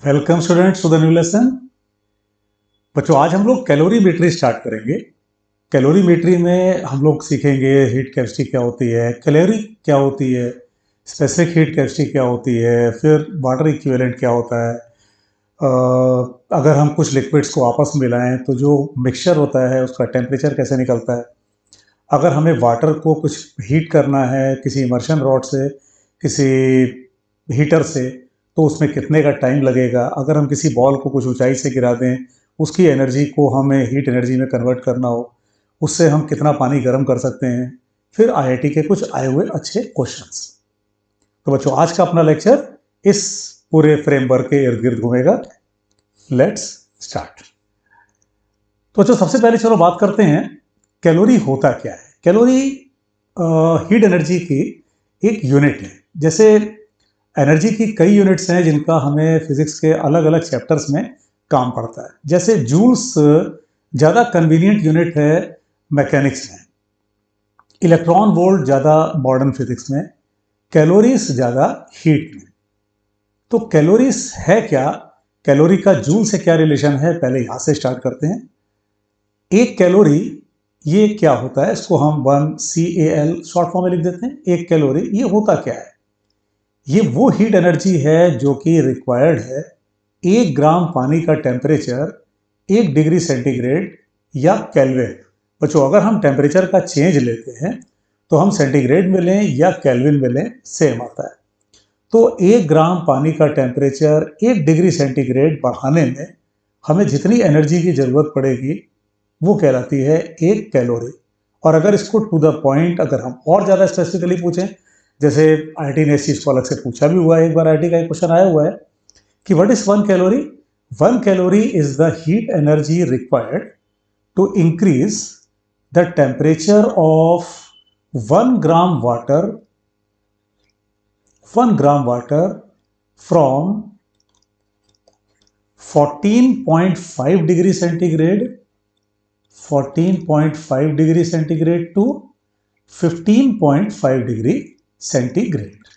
Welcome students to the new lesson. बच्चों, आज हम लोग कैलोरीमेट्री स्टार्ट करेंगे। कैलोरीमेट्री में हम लोग सीखेंगे हीट कैपेसिटी क्या होती है, कैलोरी क्या होती है, स्पेसिफिक हीट कैपेसिटी क्या होती है, फिर वाटर इक्विवेलेंट क्या होता है। अगर हम कुछ लिक्विड्स को आपस में मिलाएं तो जो मिक्सचर होता है उसका टेम्परेचर कैसे निकलता है। अगर हमें वाटर को कुछ हीट करना है किसी इमर्शन रॉड से, किसी हीटर से, तो उसमें कितने का टाइम लगेगा। अगर हम किसी बॉल को कुछ ऊंचाई से गिरा दें, उसकी एनर्जी को हमें हीट एनर्जी में कन्वर्ट करना हो, उससे हम कितना पानी गर्म कर सकते हैं। फिर आईआईटी के कुछ आए हुए अच्छे क्वेश्चंस। तो बच्चों, आज का अपना लेक्चर इस पूरे फ्रेमवर्क के इर्द गिर्द घूमेगा। Let's start. तो बच्चों, सबसे पहले चलो बात करते हैं कैलोरी होता क्या है। कैलोरी हीट एनर्जी की एक यूनिट है। जैसे एनर्जी की कई यूनिट्स हैं जिनका हमें फिजिक्स के अलग अलग चैप्टर्स में काम पड़ता है। जैसे जूल्स ज़्यादा कन्वीनियंट यूनिट है मैकेनिक्स में, इलेक्ट्रॉन वोल्ट ज़्यादा मॉडर्न फिजिक्स में, कैलोरीज ज़्यादा हीट में। तो कैलोरीज है क्या, कैलोरी का जूल से क्या रिलेशन है, पहले यहां से स्टार्ट करते हैं। एक कैलोरी ये क्या होता है, इसको हम 1 CAL शॉर्ट फॉर्म में लिख देते हैं। एक कैलोरी ये होता क्या है, ये वो हीट एनर्जी है जो कि रिक्वायर्ड है 1 ग्राम पानी का टेम्परेचर 1 डिग्री सेंटीग्रेड या केल्विन। बच्चों, अगर हम टेम्परेचर का चेंज लेते हैं तो हम सेंटीग्रेड में लें या केल्विन में लें, सेम आता है। तो 1 ग्राम पानी का टेम्परेचर 1 डिग्री सेंटीग्रेड बढ़ाने में हमें जितनी एनर्जी की जरूरत पड़ेगी वो कहलाती है एक कैलोरी। और अगर इसको टू द पॉइंट अगर हम और ज़्यादा स्पेसिफिकली पूछें, जैसे आईआईटी ने इस चीज़ को अलग से पूछा भी हुआ है, एक बार आईआईटी का एक क्वेश्चन आया हुआ है कि what is 1 calorie. 1 calorie is the heat energy required to increase the temperature of 1 gram water 1 gram water from 14.5 degree centigrade 14.5 degree centigrade to 15.5 degree centigrade.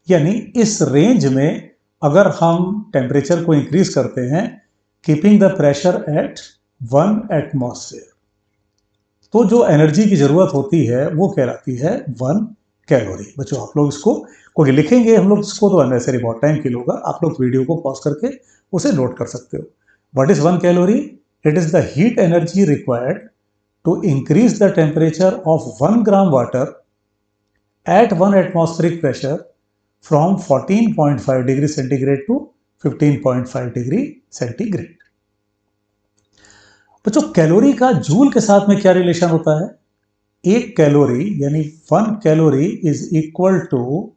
यानी इस रेंज में अगर हम टेम्परेचर को इंक्रीज करते हैं, keeping the pressure at 1 atmosphere, तो जो एनर्जी की जरूरत होती है वो कहलाती है 1 कैलोरी। बच्चों, आप लोग इसको कोई लिखेंगे, हम लोग इसको तो अननेसेसरी बहुत टाइम के लिए होगा, आप लोग वीडियो को पॉज करके उसे नोट कर सकते हो। What is 1 calorie? It is the heat energy required to increase the temperature of 1 gram water at 1 atmospheric pressure from 14.5 degree centigrade to 15.5 degree centigrade. बच्चों, कैलोरी का जूल के साथ में क्या रिलेशन होता है? एक कैलोरी यानी 1 calorie is equal to,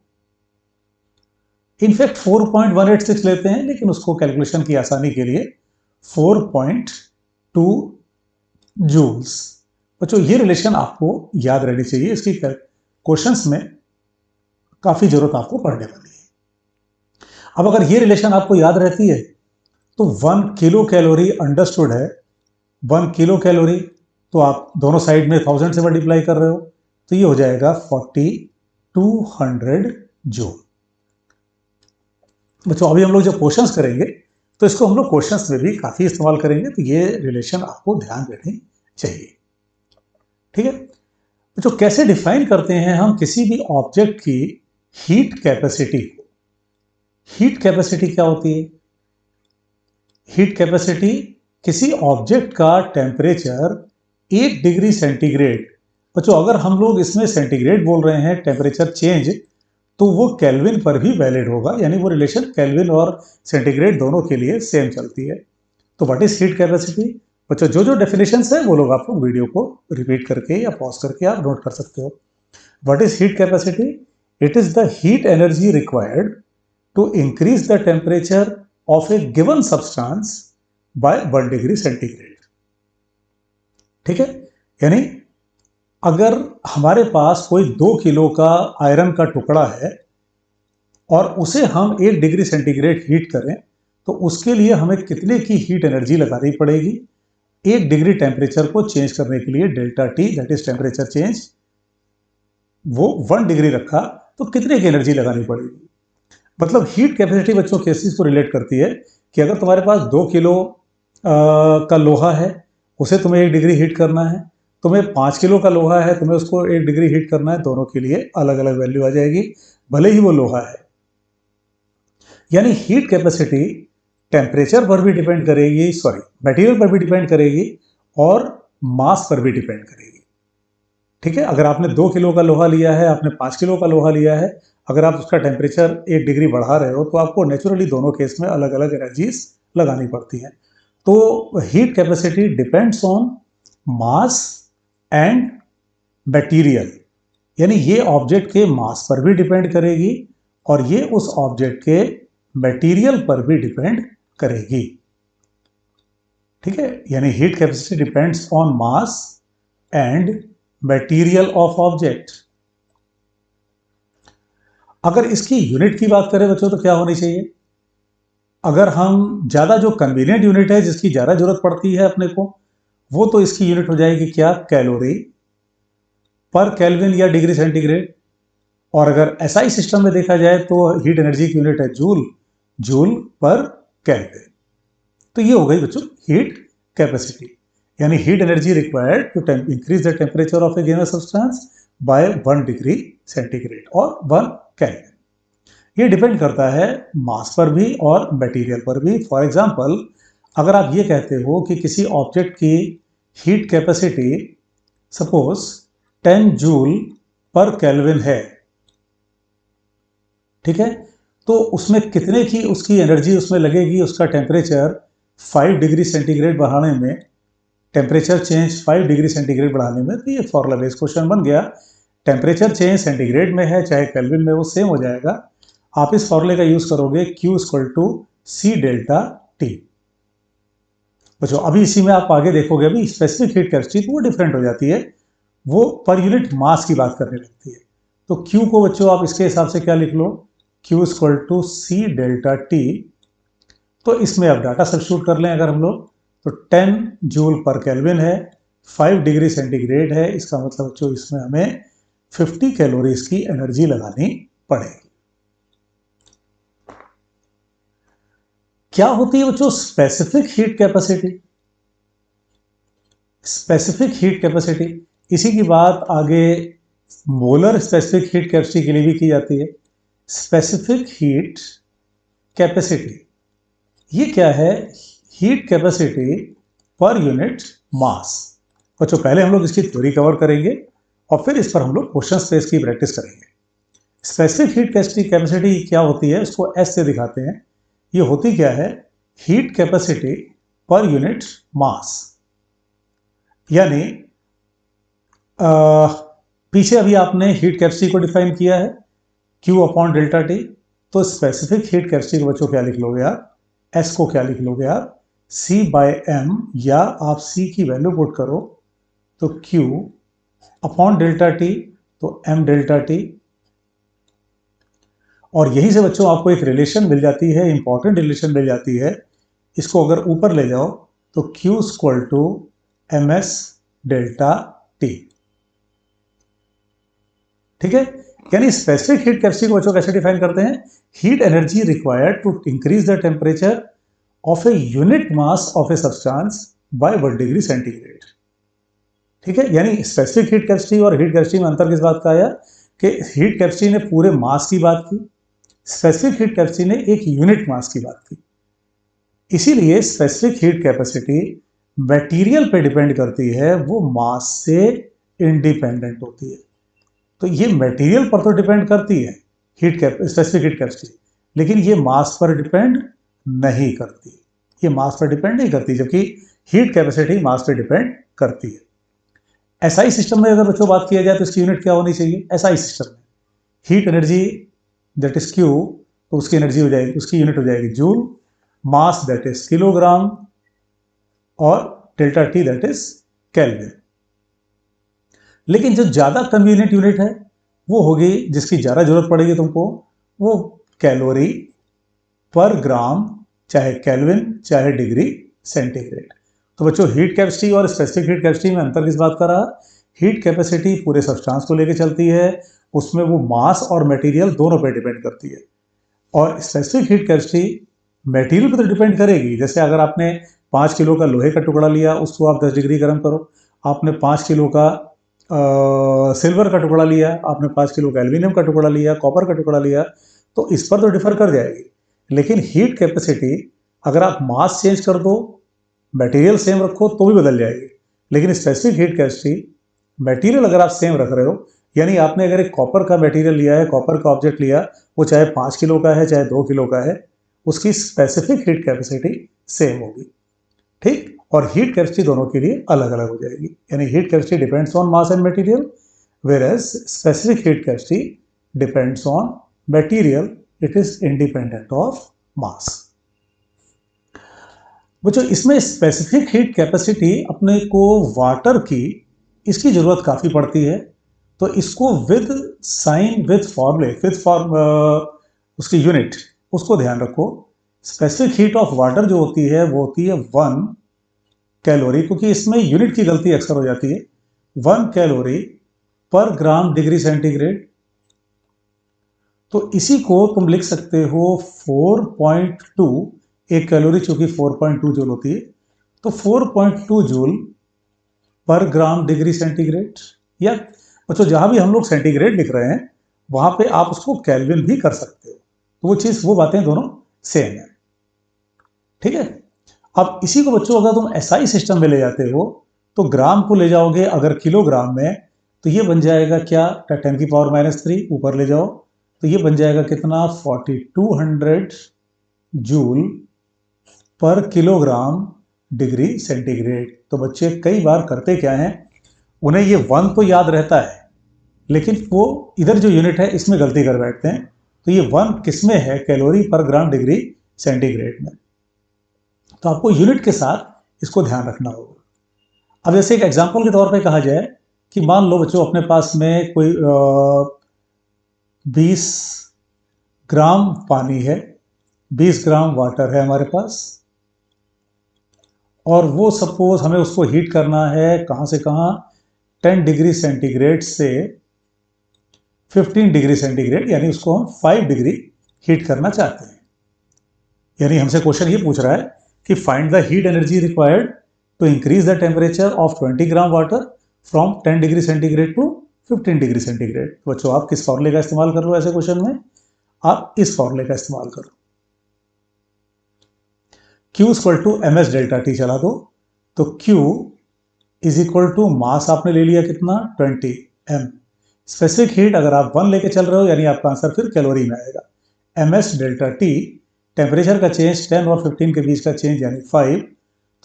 in fact 4.186 लेते हैं, लेकिन उसको कैलकुलेशन की आसानी के लिए 4.2 जूल्स। बच्चों, ये रिलेशन आपको याद रहनी चाहिए, इसकी क्वेश्चंस में काफी जरूरत आपको पड़ने वाली है। अब अगर ये रिलेशन आपको याद रहती है तो 1 किलो कैलोरी अंडरस्टूड है। 1 किलो कैलोरी तो आप दोनों साइड में 1000 से मल्टीप्लाई कर रहे हो, तो ये हो जाएगा 4200 जूल। बच्चों, अभी हम लोग जब क्वेश्चंस करेंगे तो इसको हम लोग क्वेश्चंस में भी काफी इस्तेमाल करेंगे, तो ये रिलेशन आपको ध्यान रखनी चाहिए। ठीक है बच्चों, कैसे डिफाइन करते हैं हम किसी भी ऑब्जेक्ट की हीट कैपेसिटी को? हीट कैपेसिटी क्या होती है? हीट कैपेसिटी किसी ऑब्जेक्ट का टेम्परेचर 1 डिग्री सेंटीग्रेड। बच्चों, अगर हम लोग इसमें सेंटीग्रेड बोल रहे हैं टेम्परेचर चेंज, तो वो केल्विन पर भी वैलिड होगा, यानी वो रिलेशन केल्विन और सेंटीग्रेड दोनों के लिए सेम चलती है। तो व्हाट इज हीट कैपेसिटी? बच्चों, जो जो डेफिनेशंस है वो लोग आप लोग वीडियो को रिपीट करके या पॉज करके आप नोट कर सकते हो। What is heat capacity? It is the heat energy required to increase the temperature of a given substance by 1 degree centigrade. ठीक है, यानी अगर हमारे पास कोई 2 किलो का आयरन का टुकड़ा है और उसे हम 1 डिग्री सेंटीग्रेड हीट करें, तो उसके लिए हमें कितने की हीट एनर्जी लगानी पड़ेगी? 1 डिग्री टेम्परेचर को चेंज करने के लिए delta T, that is temperature change, वो 1 डिग्री रखा तो कितने की एनर्जी लगानी पड़ेगी? मतलब हीट कैपेसिटी बच्चों किस चीज को रिलेट करती है कि अगर तुम्हारे पास 2 किलो का लोहा है, उसे तुम्हें 1 डिग्री हीट करना है, तुम्हें 5 किलो का लोहा है, तुम्हें उसको 1 डिग्री हीट करना है, दोनों के लिए अलग अलग वैल्यू आ जाएगी, भले ही वो लोहा है। यानी हीट कैपेसिटी टेम्परेचर पर भी डिपेंड करेगी, सॉरी मटेरियल पर भी डिपेंड करेगी और मास पर भी डिपेंड करेगी। ठीक है, अगर आपने 2 किलो का लोहा लिया है, आपने 5 किलो का लोहा लिया है, अगर आप उसका टेम्परेचर 1 डिग्री बढ़ा रहे हो तो आपको नेचुरली दोनों केस में अलग अलग एनर्जीज लगानी पड़ती हैं। तो heat capacity depends on mass and material, यानी ये ऑब्जेक्ट के मास पर भी डिपेंड करेगी और ये उस ऑब्जेक्ट के मटेरियल पर भी डिपेंड करेगी। ठीक है, यानी heat capacity depends on mass and material of object. अगर इसकी यूनिट की बात करें बच्चों तो क्या होनी चाहिए? अगर हम ज्यादा जो कन्वीनियंट यूनिट है जिसकी ज्यादा जरूरत पड़ती है अपने को, वो तो इसकी यूनिट हो जाएगी क्या? कैलोरी पर केल्विन या डिग्री सेंटीग्रेड। और अगर एसआई सिस्टम में देखा जाए तो हीट एनर्जी की यूनिट है जूल, जूल पर केल्विन। तो ये हो गई बच्चों हीट कैपेसिटी, यानी heat energy required to increase the temperature of a given substance by 1 degree centigrade और 1 केल्विन। ये डिपेंड करता है मास पर भी और मटेरियल पर भी। फॉर एग्जांपल, अगर आप ये कहते हो कि किसी ऑब्जेक्ट की heat capacity suppose 10 joule per kelvin है, ठीक है, तो उसमें कितने की उसकी एनर्जी उसमें लगेगी? उसका टेम्परेचर 5 डिग्री सेंटीग्रेड बढ़ाने में, टेम्परेचर चेंज 5 डिग्री सेंटीग्रेड बढ़ाने में। तो ये फॉर्मूला बेस्ड क्वेश्चन बन गया। टेम्परेचर चेंज सेंटीग्रेड में है चाहे केल्विन में, वो सेम हो जाएगा। आप इस फॉर्मूले का यूज करोगे Q = C डेल्टा T। बच्चों अभी इसी में आप आगे देखोगे, अभी स्पेसिफिक हीट कैपेसिटी तो वो डिफरेंट हो जाती है, वो पर यूनिट मास की बात करने लगती है। तो Q को बच्चों आप इसके हिसाब से क्या लिख लो? Q = C delta T। तो इसमें अब डाटा सब्स्टिट्यूट कर लें अगर हम लोग, तो 10 जूल पर केल्विन है, 5 डिग्री सेंटीग्रेड है, इसका मतलब बच्चों इसमें हमें 50 कैलोरीज की एनर्जी लगानी पड़ेगी। क्या होती है बच्चों specific heat capacity? Specific heat capacity, इसी की बात आगे मोलर स्पेसिफिक हीट कैपेसिटी के लिए भी की जाती है। स्पेसिफिक हीट कैपेसिटी ये क्या है? Heat capacity per unit mass. बच्चों पहले हम लोग इसकी थ्योरी कवर करेंगे और फिर इस पर हम लोग क्वेश्चन स्पेस की प्रैक्टिस करेंगे। स्पेसिफिक हीट कैपेसिटी क्या होती है, उसको एस से दिखाते हैं। ये होती क्या है? Heat capacity per unit mass. यानी पीछे अभी आपने हीट कैपेसिटी को डिफाइन किया है Q/डेल्टा T। तो स्पेसिफिक हीट कैपेसिटी को बच्चों क्या लिख लोगे आप? S को क्या लिख लोगे आप? C/m, या आप C की वैल्यू पुट करो तो Q/डेल्टा T, तो m डेल्टा T। और यहीं से बच्चों आपको एक रिलेशन मिल जाती है, इंपॉर्टेंट रिलेशन मिल जाती है। इसको अगर ऊपर ले जाओ तो Q = ms डेल्टा T। ठीक है, यानी स्पेसिफिक हीट कैपेसिटी को बच्चों कैसे डिफाइन करते हैं? Heat energy required to increase the temperature of a unit mass of a substance by 1 degree centigrade. ठीक है, यानी स्पेसिफिक हीट कैपेसिटी और हीट कैपेसिटी में अंतर किस बात का आया कि हीट कैपेसिटी ने पूरे मास की बात की, स्पेसिफिक हीट कैपेसिटी ने एक यूनिट मास की बात की। इसीलिए स्पेसिफिक हीट कैपेसिटी मटेरियल पे डिपेंड करती है, वो मास से इंडिपेंडेंट होती है। तो ये मटेरियल पर तो डिपेंड करती है स्पेसिफिक हीट कैपेसिटी, लेकिन ये मास पर डिपेंड नहीं करती। ये मास पर डिपेंड नहीं करती, जबकि हीट कैपेसिटी मास पर डिपेंड करती है। एसआई सिस्टम में अगर बच्चों बात किया जाए तो इसकी यूनिट क्या होनी चाहिए? एसआई सिस्टम में heat energy that is Q, तो उसकी एनर्जी हो जाएगी, उसकी यूनिट हो जाएगी joule, mass that is kilogram, और delta T that is kelvin. लेकिन जो ज्यादा कन्वीनियंट यूनिट है वो होगी, जिसकी ज्यादा जरूरत पड़ेगी तुमको, वो कैलोरी पर ग्राम, चाहे केल्विन चाहे डिग्री सेंटीग्रेड। तो बच्चों हीट कैपेसिटी और स्पेसिफिक हीट कैपेसिटी में अंतर किस बात का रहा? हीट कैपेसिटी पूरे सब्सटेंस को लेकर चलती है, उसमें वो मास और मटेरियल दोनों पे डिपेंड करती है, और स्पेसिफिक हीट कैपेसिटी मटेरियल पर तो डिपेंड करेगी। जैसे अगर आपने 5 किलो का लोहे का टुकड़ा लिया, उसको आप 10 डिग्री गर्म करो। आपने 5 किलो का सिल्वर का टुकड़ा लिया, आपने 5 किलो का एल्यूमिनियम का टुकड़ा लिया, कॉपर का टुकड़ा लिया, तो इस पर तो डिफर कर जाएगी। लेकिन हीट कैपेसिटी अगर आप मास चेंज कर दो, मटेरियल सेम रखो तो भी बदल जाएगी। लेकिन स्पेसिफिक हीट कैपेसिटी, मटेरियल अगर आप सेम रख रहे हो, यानी आपने अगर एक कॉपर का मटेरियल लिया है, कॉपर का ऑब्जेक्ट लिया, वो चाहे 5 किलो का है चाहे 2 किलो का है, उसकी स्पेसिफिक हीट कैपेसिटी सेम होगी, ठीक। और हीट कैपेसिटी दोनों के लिए अलग अलग हो जाएगी। यानी heat capacity depends on mass and material, whereas specific heat capacity depends on material, it is independent of mass. बच्चों, इसमें स्पेसिफिक हीट कैपेसिटी अपने को वाटर की, इसकी जरूरत काफी पड़ती है। तो इसको विद साइन, विद फॉर्मूले, विद फॉर्म उसकी यूनिट, उसको ध्यान रखो। स्पेसिफिक हीट ऑफ वाटर जो होती है वो होती है 1 कैलोरी, क्योंकि इसमें यूनिट की गलती अक्सर हो जाती है। 1 कैलोरी पर ग्राम डिग्री सेंटीग्रेड। तो इसी को तुम लिख सकते हो 4.2, एक कैलोरी चूंकि 4.2 जूल होती है, तो 4.2 जूल पर ग्राम डिग्री सेंटीग्रेड। या बच्चों, जहां भी हम लोग सेंटीग्रेड लिख रहे हैं वहां पे आप उसको केल्विन भी कर सकते हो, तो वो चीज, वो बातें दोनों सेम है, ठीक है। अब इसी को बच्चों अगर तुम एसआई सिस्टम में ले जाते हो, तो ग्राम को ले जाओगे अगर किलोग्राम में, तो ये बन जाएगा क्या, 10⁻³ ऊपर ले जाओ, तो ये बन जाएगा कितना, 4200 जूल पर किलोग्राम डिग्री सेंटीग्रेड। तो बच्चे कई बार करते क्या हैं, उन्हें ये 1 तो याद रहता है, लेकिन वो इधर जो यूनिट है इसमें गलती कर बैठते हैं। तो ये 1 किसमें है, कैलोरी पर ग्राम डिग्री सेंटीग्रेड में। तो आपको यूनिट के साथ इसको ध्यान रखना होगा। अब जैसे एक एग्जांपल के तौर पे कहा जाए कि मान लो बच्चों अपने पास में कोई 20 ग्राम पानी है, 20 ग्राम वाटर है हमारे पास, और वो सपोज हमें उसको हीट करना है कहां से कहां, 10 डिग्री सेंटीग्रेड से 15 डिग्री सेंटीग्रेड, यानी उसको हम 5 डिग्री हीट करना चाहते हैं। यानी हमसे क्वेश्चन ये पूछ रहा है कि find the heat energy required to increase the temperature of 20 gram water from 10 degree centigrade to 15 degree centigrade. तो बच्चों आप किस फॉर्मूले का इस्तेमाल कर रहे हो ऐसे क्वेश्चन में, आप इस फॉर्मूले का इस्तेमाल करो। Q equal to MS delta T चला दो, तो Q is equal to mass आपने ले लिया कितना, 20 M। स्पेसिफिक हीट अगर आप 1 लेके चल रहे हो, यानी आपका आंसर फिर कैलोरी में आएगा। MS डेल्टा T, टेम्परेचर का चेंज 10 और 15 के बीच का चेंज यानी 5,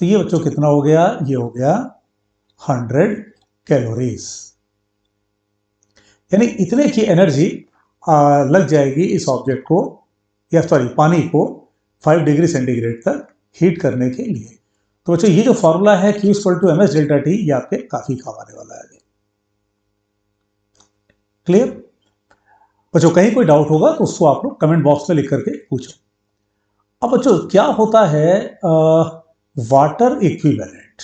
तो ये बच्चों कितना हो गया, ये हो गया 100 कैलोरीज। यानी इतने की एनर्जी लग जाएगी इस ऑब्जेक्ट को, या सॉरी पानी को 5 डिग्री सेंटीग्रेड तक हीट करने के लिए। तो बच्चों ये जो फॉर्मूला है Q equal to MS delta T, ये आपके काफी काम आने वाला है। क्लियर बच्चों? कहीं कोई डाउट होगा तो उसको आप लोग कमेंट बॉक्स में लिख करके पूछो। अब बच्चों क्या होता है वाटर इक्विवेलेंट,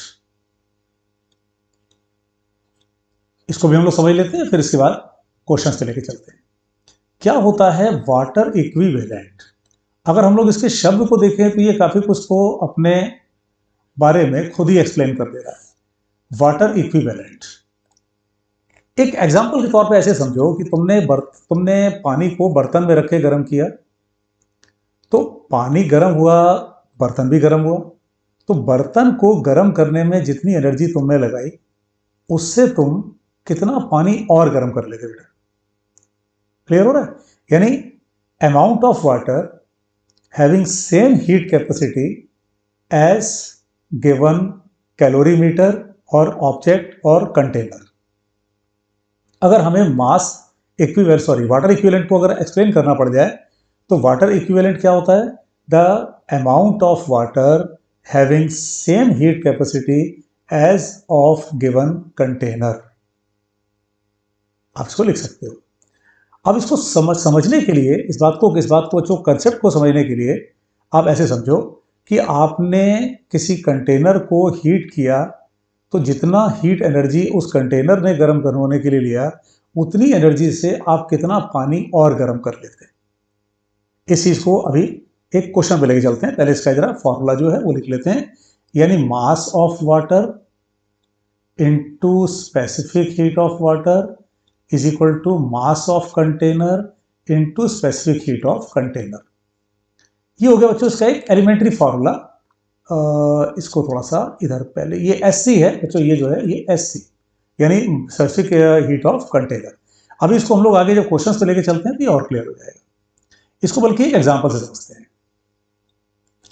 इसको भी हम लोग समझ लेते हैं, फिर इसके बाद क्वेश्चंस पे लेके चलते हैं। क्या होता है वाटर इक्विवेलेंट? अगर हम लोग इसके शब्द को देखें तो ये काफी कुछ तो अपने बारे में खुद ही एक्सप्लेन कर दे रहा है। वाटर इक्विवेलेंट एक एग्जांपल के तौर पे ऐसे समझो कि तुमने पानी को बर्तन में रख के गर्म किया, तो पानी गर्म हुआ, बर्तन भी गर्म हुआ। तो बर्तन को गर्म करने में जितनी एनर्जी तुमने लगाई, उससे तुम कितना पानी और गर्म कर लेते बेटा। क्लियर हो रहा है? यानी amount of water having same heat capacity as given calorimeter और ऑब्जेक्ट और कंटेनर। अगर हमें mass equivalent, sorry water equivalent को अगर एक्सप्लेन करना पड़ जाए, तो वाटर इक्विवेलेंट क्या होता है, the amount of water having same heat capacity as of given container. आप इसको लिख सकते हो। अब इसको समझने के लिए, इस बात को जो कंसेप्ट को समझने के लिए आप ऐसे समझो कि आपने किसी कंटेनर को हीट किया, तो जितना हीट एनर्जी उस कंटेनर ने गर्म होने के लिए लिया, उतनी एनर्जी से आप कितना पानी और गर्म कर लेते। इस चीज को अभी एक क्वेश्चन पे लेके चलते हैं। पहले इसका जरा फॉर्मूला जो है वो लिख लेते हैं, यानी mass of water into specific heat of water is equal to mass of container into specific heat of container. ये हो गया बच्चों इसका एक एलिमेंट्री फॉर्मूला। इसको थोड़ा सा इधर, पहले ये SC है बच्चों, ये जो है ये SC यानी स्पेसिफिक हीट ऑफ कंटेनर। अभी इसको हम लोग आगे जब क्वेश्चंस पे लेके चलते हैं तो ये और क्लियर हो जाएगा। इसको बल्कि एक एग्जांपल से समझते हैं,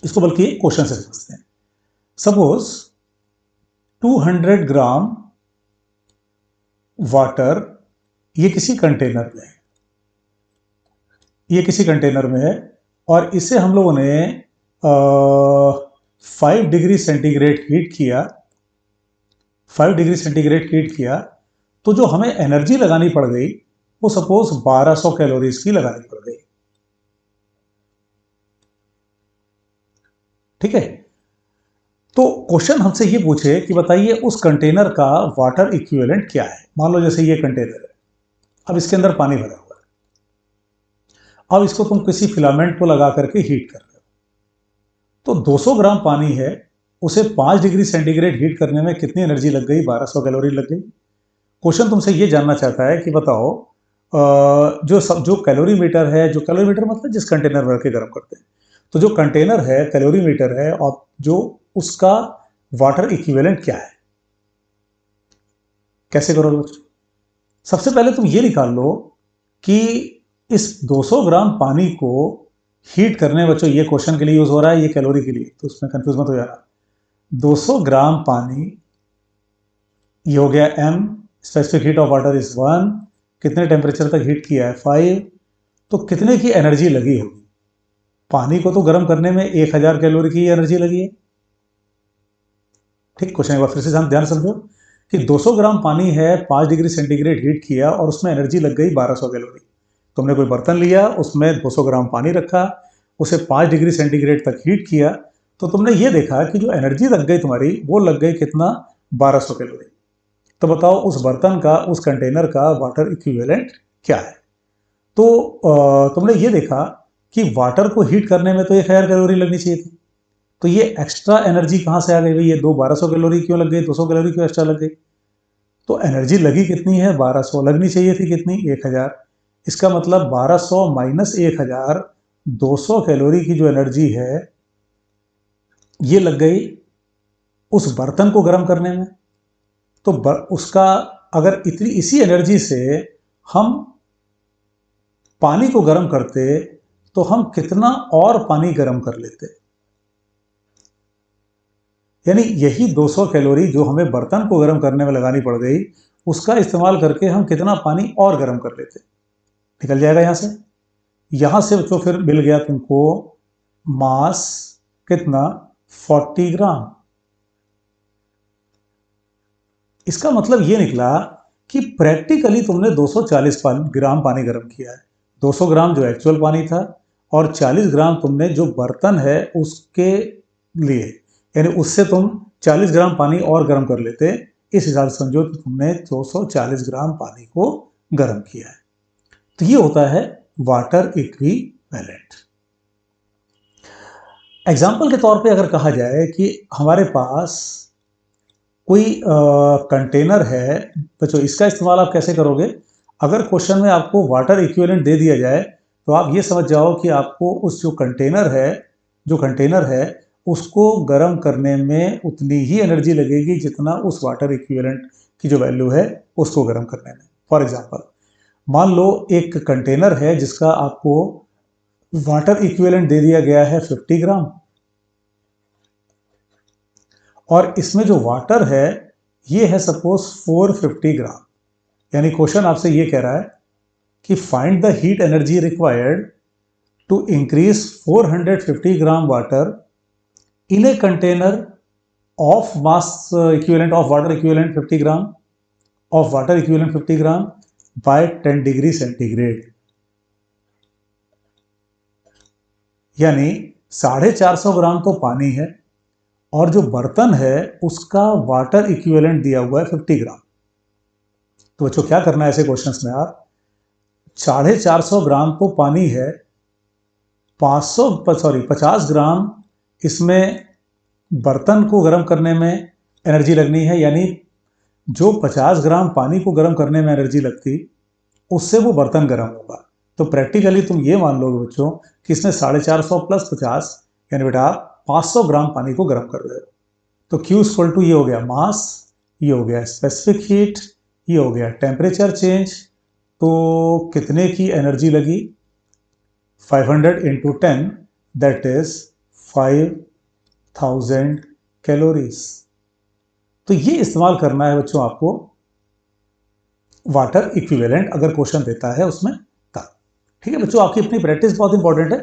इसको बल्कि एक क्वेश्चन से समझते हैं। सपोज 200 ग्राम वाटर ये किसी कंटेनर में है, ये किसी कंटेनर में है और इसे हम लोगों ने 5 डिग्री सेंटीग्रेड हीट किया, 5 डिग्री सेंटीग्रेड हीट किया, तो जो हमें एनर्जी लगानी पड़ गई वो सपोज 1200 कैलोरीज की लगानी पड़ गई। ठीक है, तो क्वेश्चन हमसे ये पूछे कि बताइए उस कंटेनर का वाटर इक्विवेलेंट क्या है। मान लो जैसे ये कंटेनर है, अब इसके अंदर पानी भरा हुआ है, अब इसको तुम किसी फिलामेंट को लगा करके हीट कर रहे हो, तो 200 ग्राम पानी है, उसे 5 डिग्री सेंटीग्रेड हीट करने में कितनी एनर्जी लग गई? 1200 कैलोरी लग गई। क्वेश्चन तुमसे ये जानना चाहता है कि बताओ जो कैलोरीमीटर है, जो कैलोरीमीटर मतलब जिस कंटेनर में रख के गर्म करते हैं, तो जो कंटेनर है कैलोरीमीटर है और जो उसका वाटर इक्विवेलेंट क्या है। कैसे करोगे बच्चों? सबसे पहले तुम ये निकाल लो कि इस 200 ग्राम पानी को हीट करने, बच्चों ये क्वेश्चन के लिए यूज हो रहा है, ये कैलोरी के लिए, तो उसमें कंफ्यूज मत हो जाना। 200 ग्राम पानी, ये हो गया M, specific heat of water is 1, कितने टेम्परेचर तक हीट किया है 5, तो कितने की एनर्जी लगी होगी? पानी को तो गर्म करने में 1000 कैलोरी की एनर्जी लगी है। ठीक, क्वेश्चन एक बार फिर से ध्यान समझो कि 200 ग्राम पानी है, 5 डिग्री सेंटीग्रेड हीट किया और उसमें एनर्जी लग गई 1200 कैलोरी। तुमने कोई बर्तन लिया, उसमें 200 ग्राम पानी रखा, उसे 5 डिग्री सेंटीग्रेड तक हीट किया, तो तुमने ये देखा कि जो एनर्जी लग गई तुम्हारी वो लग गई कितना? 1200 कैलोरी। तो बताओ उस बर्तन का, उस कंटेनर का वाटर इक्विवेलेंट क्या है? तो तुमने ये देखा कि वाटर को हीट करने में तो 1000 कैलोरी लगनी चाहिए थी, तो ये एक्स्ट्रा एनर्जी कहाँ से आ गई? ये 1200 कैलोरी क्यों लग गई? 200 कैलोरी क्यों एक्स्ट्रा लग गई? तो एनर्जी लगी कितनी है? 1200। लगनी चाहिए थी कितनी? 1000। इसका मतलब 1200 माइनस 1000, 200 कैलोरी की जो एनर्जी है ये लग गई उस बर्तन को गर्म करने में। तो उसका अगर इतनी इसी एनर्जी से हम पानी को गर्म करते तो हम कितना और पानी गर्म कर लेते। यानी यही 200 कैलोरी जो हमें बर्तन को गर्म करने में लगानी पड़ गई, उसका इस्तेमाल करके हम कितना पानी और गर्म कर लेते। निकल जाएगा यहां से। यहां से तो फिर मिल गया तुमको मास कितना? 40 ग्राम। इसका मतलब ये निकला कि प्रैक्टिकली तुमने 240 ग्राम पानी गर्म किया है। 200 ग्राम जो एक्चुअल पानी था और 40 ग्राम तुमने जो बर्तन है उसके लिए, यानी उससे तुम 40 ग्राम पानी और गर्म कर लेते। इस हिसाब से समझो कि तुमने 240 ग्राम पानी को गर्म किया है। तो ये होता है वाटर इक्विवेलेंट। एग्जाम्पल के तौर पे अगर कहा जाए कि हमारे पास कोई कंटेनर है, बच्चों इसका इस्तेमाल आप कैसे करोगे? अगर क्वेश्चन में आपको वाटर इक्विवेलेंट दे दिया जाए तो आप ये समझ जाओ कि आपको उस जो कंटेनर है उसको गर्म करने में उतनी ही एनर्जी लगेगी जितना उस वाटर इक्विवेलेंट की जो वैल्यू है उसको गर्म करने में। फॉर एग्जांपल, मान लो एक कंटेनर है जिसका आपको वाटर इक्विवेलेंट दे दिया गया है 50 ग्राम, और इसमें जो वाटर है ये है सपोज 450 ग्राम। यानी क्वेश्चन आपसे ये कह रहा है कि find the heat energy required to increase 450 gram water in a container of mass equivalent of water equivalent 50 gram of water equivalent 50 gram by 10 degree centigrade. यानी 450 ग्राम तो पानी है और जो बर्तन है उसका वाटर इक्विवेलेंट दिया हुआ है 50 ग्राम। तो बच्चों क्या करना है ऐसे क्वेश्चंस में? आप 450 ग्राम तो पानी है 50 ग्राम इसमें बर्तन को गर्म करने में एनर्जी लगनी है, यानी जो 50 ग्राम पानी को गर्म करने में एनर्जी लगती उससे वो बर्तन गर्म होगा। तो प्रैक्टिकली तुम ये मान लोगे बच्चों कि इसमें 450 प्लस 50 यानी बेटा 500 ग्राम पानी को गर्म कर रहे हो। तो Q इक्वल टू ये हो गया मास, ये हो गया स्पेसिफिक हीट, ये हो गया टेम्परेचर चेंज। तो कितने की एनर्जी लगी? 500 इंटू 10 दैट इज 5000 कैलोरीज। तो ये इस्तेमाल करना है बच्चों आपको वाटर इक्विवेलेंट अगर क्वेश्चन देता है उसमें तब। ठीक है बच्चों, आपकी अपनी प्रैक्टिस बहुत इंपॉर्टेंट है।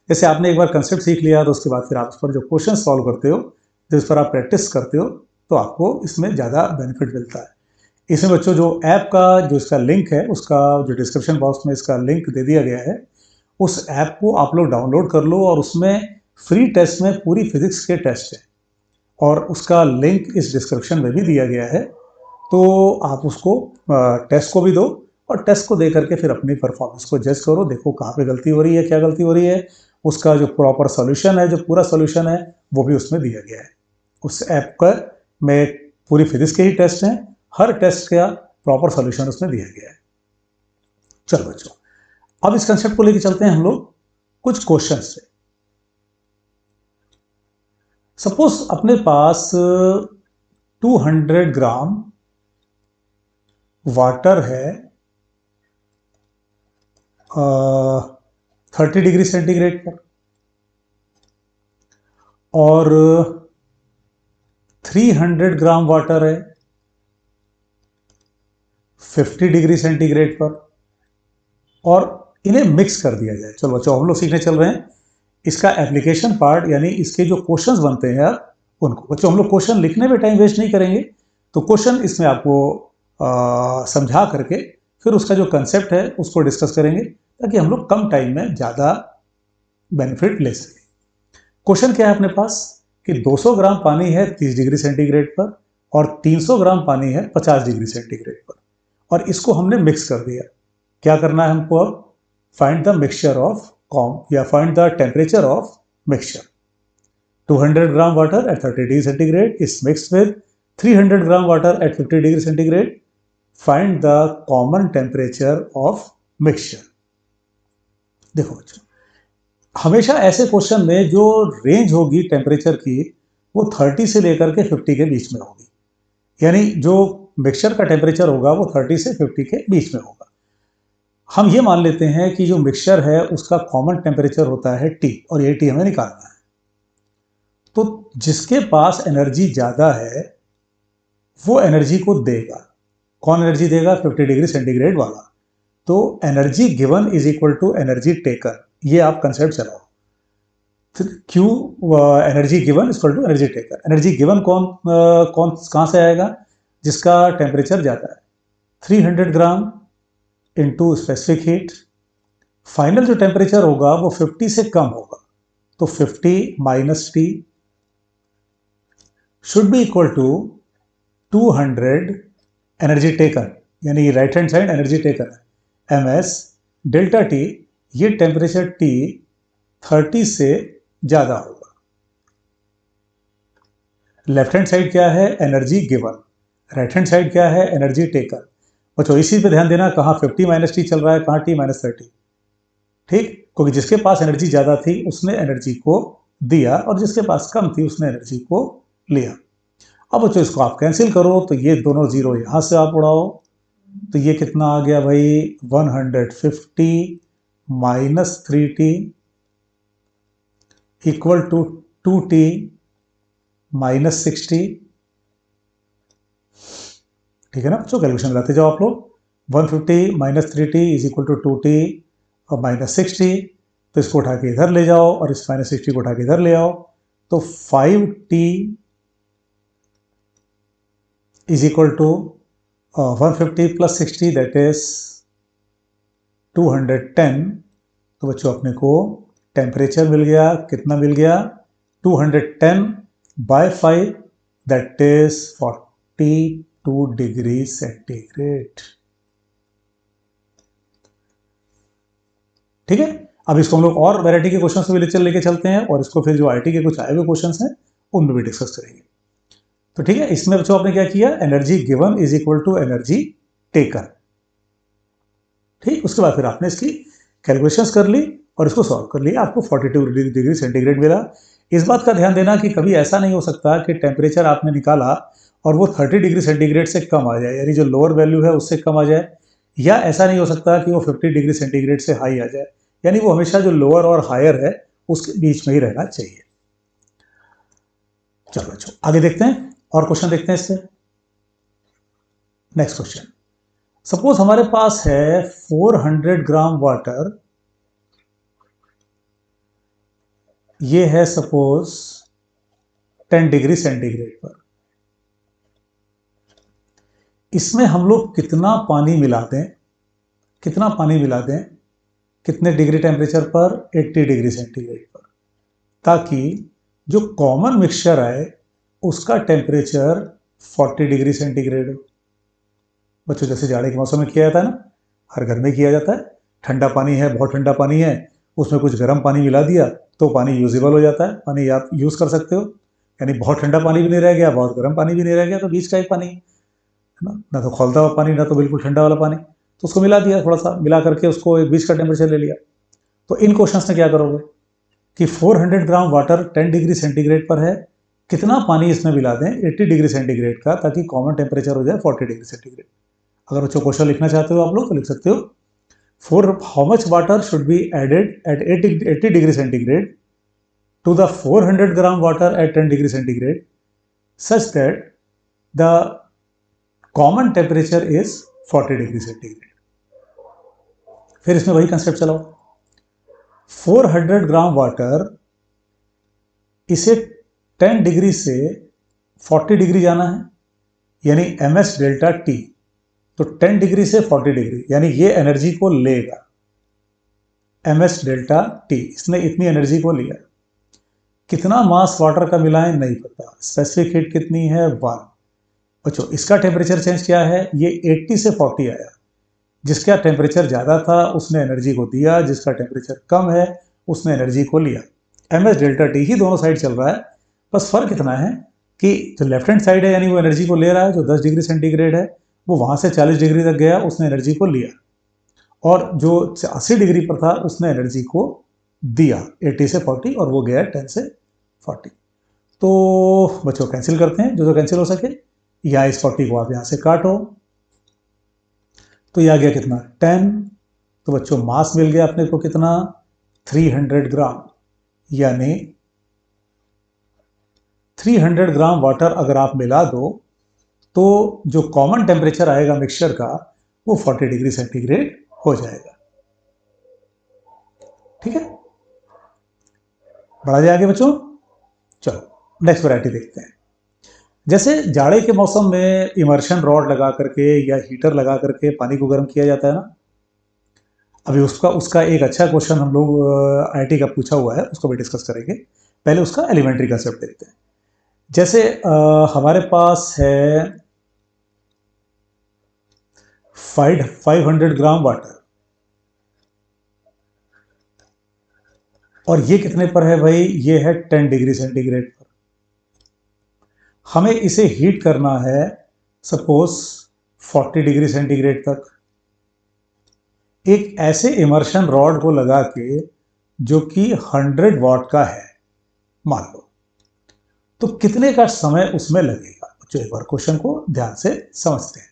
जैसे आपने एक बार कंसेप्ट सीख लिया तो उसके बाद फिर आप उस पर जो क्वेश्चन सॉल्व करते हो, जिस पर आप प्रैक्टिस करते हो, तो आपको इसमें ज़्यादा बेनिफिट मिलता है। इसमें बच्चों जो ऐप का जो इसका लिंक है, उसका जो डिस्क्रिप्शन बॉक्स में इसका लिंक दे दिया गया है, उस ऐप को आप लोग डाउनलोड कर लो और उसमें फ्री टेस्ट में पूरी फिजिक्स के टेस्ट है और उसका लिंक इस डिस्क्रिप्शन में भी दिया गया है। तो आप उसको टेस्ट को भी दो और टेस्ट को दे करके फिर अपनी परफॉर्मेंस को जज करो, देखो कहाँ पे गलती हो रही है, क्या गलती हो रही है। उसका जो प्रॉपर सॉल्यूशन है, जो पूरा सॉल्यूशन है, वो भी उसमें दिया गया है। उस ऐप का में पूरी फिजिक्स के ही टेस्ट हैं, हर टेस्ट का प्रॉपर सॉल्यूशन उसमें दिया गया है। चलो बच्चों, अब इस कंसेप्ट को लेकर चलते हैं हम लोग कुछ क्वेश्चन से। सपोज अपने पास 200 ग्राम वाटर है 30 डिग्री सेंटीग्रेड पर और 300 ग्राम वाटर है 50 डिग्री सेंटीग्रेड पर, और इन्हें मिक्स कर दिया जाए। चलो बच्चों, हम लोग सीखने चल रहे हैं इसका एप्लीकेशन पार्ट, यानी इसके जो क्वेश्चंस बनते हैं यार उनको। बच्चों हम लोग क्वेश्चन लिखने में टाइम वेस्ट नहीं करेंगे, तो क्वेश्चन इसमें आपको समझा करके फिर उसका जो कंसेप्ट है उसको डिस्कस करेंगे, ताकि हम लोग कम टाइम में ज़्यादा बेनिफिट ले सकें। क्वेश्चन क्या है अपने पास कि 200 ग्राम पानी है 30 डिग्री सेंटीग्रेड पर और 300 ग्राम पानी है 50 डिग्री सेंटीग्रेड पर, और इसको हमने मिक्स कर दिया। क्या करना है हमको अब? फाइंड द मिक्सचर ऑफ कॉम या find the temperature of mixture. 200 gram water at 30 degree centigrade is mixed with 300 gram water at 50 degree centigrade. Find the common temperature of mixture. देखो बच्चों, हमेशा ऐसे क्वेश्चन में जो रेंज होगी टेम्परेचर की वो 30 से लेकर के 50 के बीच में होगी, यानी जो मिक्सचर का टेम्परेचर होगा वो 30 से 50 के बीच में होगा। हम ये मान लेते हैं कि जो मिक्सचर है उसका कॉमन टेम्परेचर होता है T, और ये T हमें निकालना है। तो जिसके पास एनर्जी ज़्यादा है वो एनर्जी को देगा। कौन एनर्जी देगा? 50 डिग्री सेंटीग्रेड वाला। तो energy given is equal to energy taken, ये आप कंसेप्ट चलाओ। क्यू energy given equal to energy taken. Energy given कहाँ से आएगा? जिसका टेम्परेचर ज़्यादा है। 300 gram into specific heat. Final जो टेम्परेचर होगा वो 50 से कम होगा, तो 50 minus T should be equal to 200 energy taken, यानी right hand side energy taken है ms डेल्टा टी। ये टेम्परेचर T 30 से ज़्यादा होगा। लेफ्ट हैंड साइड क्या है? Energy given. Right hand side क्या है? Energy taken. बच्चों इसी पे ध्यान देना, कहाँ 50 माइनस टी चल रहा है, कहाँ T माइनस 30। ठीक, क्योंकि जिसके पास एनर्जी ज़्यादा थी उसने एनर्जी को दिया और जिसके पास कम थी उसने एनर्जी को लिया। अब बच्चों इसको आप कैंसिल करो, तो ये दोनों जीरो यहाँ से आप उड़ाओ, तो ये कितना आ गया भाई? 150 minus 3T equal to 2T minus 60। ठीक है ना बच्चों, कैलकुलेशन लगाते जाओ आप लोग। 150 minus 3T is equal to 2T और माइनस 60। तो इसको उठा के इधर ले जाओ और इस माइनस 60 को उठा के इधर ले आओ, तो 5T is equal to 150 plus 60 that is 210। तो बच्चों अपने को टेम्परेचर मिल गया, कितना मिल गया? 210 by 5 that is 42 degree centigrade. ठीक है, अब इसको हम लोग और वैरायटी के क्वेश्चन से भी लेके चलते हैं और इसको फिर जो आईटी के कुछ आए हुए क्वेश्चन हैं उनमें भी डिस्कस करेंगे। तो ठीक है, इसमें बच्चों आपने क्या किया, energy given is equal to energy taken. ठीक, उसके बाद फिर आपने इसकी कैलकुलेशंस कर ली और इसको सॉल्व कर लिया, आपको 42 डिग्री सेंटीग्रेड मिला। इस बात का ध्यान देना कि कभी ऐसा नहीं हो सकता कि टेम्परेचर आपने निकाला और वो 30 डिग्री सेंटीग्रेड से कम आ जाए, यानी जो लोअर वैल्यू है उससे कम आ जाए, या ऐसा नहीं हो सकता कि वो 50 डिग्री सेंटीग्रेड से हाई आ जाए, यानी वो हमेशा जो लोअर और हायर है उसके बीच में ही रहना चाहिए। चलो बच्चों आगे देखते हैं और क्वेश्चन देखते हैं इससे। नेक्स्ट क्वेश्चन, सपोज हमारे पास है 400 ग्राम वाटर, ये है सपोज 10 डिग्री सेंटीग्रेड पर। इसमें हम लोग कितना पानी मिला दें, कितने डिग्री टेम्परेचर पर, 80 डिग्री सेंटीग्रेड पर, ताकि जो कॉमन मिक्सचर आए उसका टेम्परेचर 40 डिग्री सेंटीग्रेड हो। बच्चों जैसे जाड़े के मौसम में किया जाता है ना, हर घर में किया जाता है, ठंडा पानी है, बहुत ठंडा पानी है, उसमें कुछ गर्म पानी मिला दिया तो पानी यूजेबल हो जाता है, पानी आप यूज़ कर सकते हो, यानी बहुत ठंडा पानी भी नहीं रह गया, बहुत गर्म पानी भी नहीं रह गया, तो बीच का एक पानी है ना तो खौलता हुआ पानी ना तो बिल्कुल ठंडा वाला पानी, तो उसको मिला दिया, थोड़ा सा मिला करके उसको एक बीच का टेम्परेचर ले लिया। तो इन क्वेश्चन में क्या करोगे कि 400 ग्राम वाटर 10 डिग्री सेंटीग्रेड पर है, कितना पानी इसमें मिला दें 80 डिग्री सेंटीग्रेड का, ताकि कॉमन टेम्परेचर हो जाए 40 डिग्री सेंटीग्रेड। अगर बच्चों क्वेश्चन लिखना चाहते हो आप लोग तो लिख सकते हो, for how much water should be added at 80 degree centigrade to the 400 gram water at 10 degree centigrade such that the common temperature is 40 degree centigrade। फिर इसमें वही कंसेप्ट चलाओ, 400 ग्राम वाटर, इसे 10 डिग्री से 40 डिग्री जाना है, यानी ms डेल्टा t, तो 10 डिग्री से 40 डिग्री यानी ये एनर्जी को लेगा, ms डेल्टा t, इसने इतनी एनर्जी को लिया। कितना मास वाटर का मिला है नहीं पता, स्पेसिफिक हीट कितनी है 1। बच्चों इसका टेम्परेचर चेंज क्या है, ये 80 से 40 आया, जिसका टेम्परेचर ज़्यादा था उसने एनर्जी को दिया, जिसका टेम्परेचर कम है उसने एनर्जी को लिया। ms डेल्टा टी ही दोनों साइड चल रहा है, बस फर्क इतना है कि जो लेफ्ट हैंड साइड है यानी वो एनर्जी को ले रहा है, जो 10 डिग्री सेंटीग्रेड है वो वहाँ से 40 डिग्री तक गया, उसने एनर्जी को लिया, और जो 80 डिग्री पर था उसने एनर्जी को दिया 80 से 40, और वो गया 10 से 40। तो बच्चों कैंसिल करते हैं, जो कैंसिल हो सके, या इस 40 को आप यहाँ से काटो तो ये आ गया कितना 10। तो बच्चों मास मिल गया अपने को कितना 300 ग्राम, यानी 300 ग्राम वाटर अगर आप मिला दो तो जो कॉमन टेम्परेचर आएगा मिक्सचर का वो 40 डिग्री सेंटीग्रेड हो जाएगा। ठीक है, बढ़ा जाए आगे बच्चों। चलो नेक्स्ट वैरायटी देखते हैं। जैसे जाड़े के मौसम में इमर्शन रॉड लगा करके या हीटर लगा करके पानी को गर्म किया जाता है ना, अभी उसका एक अच्छा क्वेश्चन हम लोग आईटी का पूछा हुआ है, उसको भी डिस्कस करेंगे। पहले उसका एलिमेंट्री कंसेप्ट देखते हैं। जैसे हमारे पास है 500 ग्राम वाटर, और ये कितने पर है भाई, ये है 10 डिग्री सेंटीग्रेड पर। हमें इसे हीट करना है सपोज 40 डिग्री सेंटीग्रेड तक, एक ऐसे इमर्शन रॉड को लगा के जो कि 100 वाट का है मान लो, तो कितने का समय उसमें लगेगा। जो एक बार क्वेश्चन को ध्यान से समझते हैं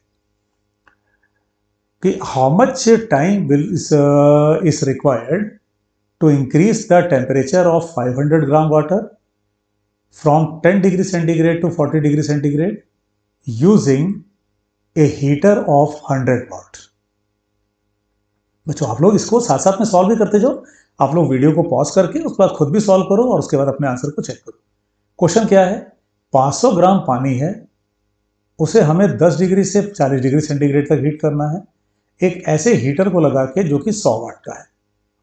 कि how much time will is required to increase the temperature of 500 gram water from 10 degree centigrade to 40 degree centigrade using a heater of 100 watt। बच्चों आप लोग इसको साथ साथ में सॉल्व भी करते जाओ, आप लोग वीडियो को पॉज करके उसके बाद खुद भी सॉल्व करो और उसके बाद अपने आंसर को चेक करो। क्वेश्चन क्या है, 500 ग्राम पानी है, उसे हमें 10 डिग्री से 40 डिग्री सेंटीग्रेड तक हीट करना है, एक ऐसे हीटर को लगा के जो कि 100 वाट का है,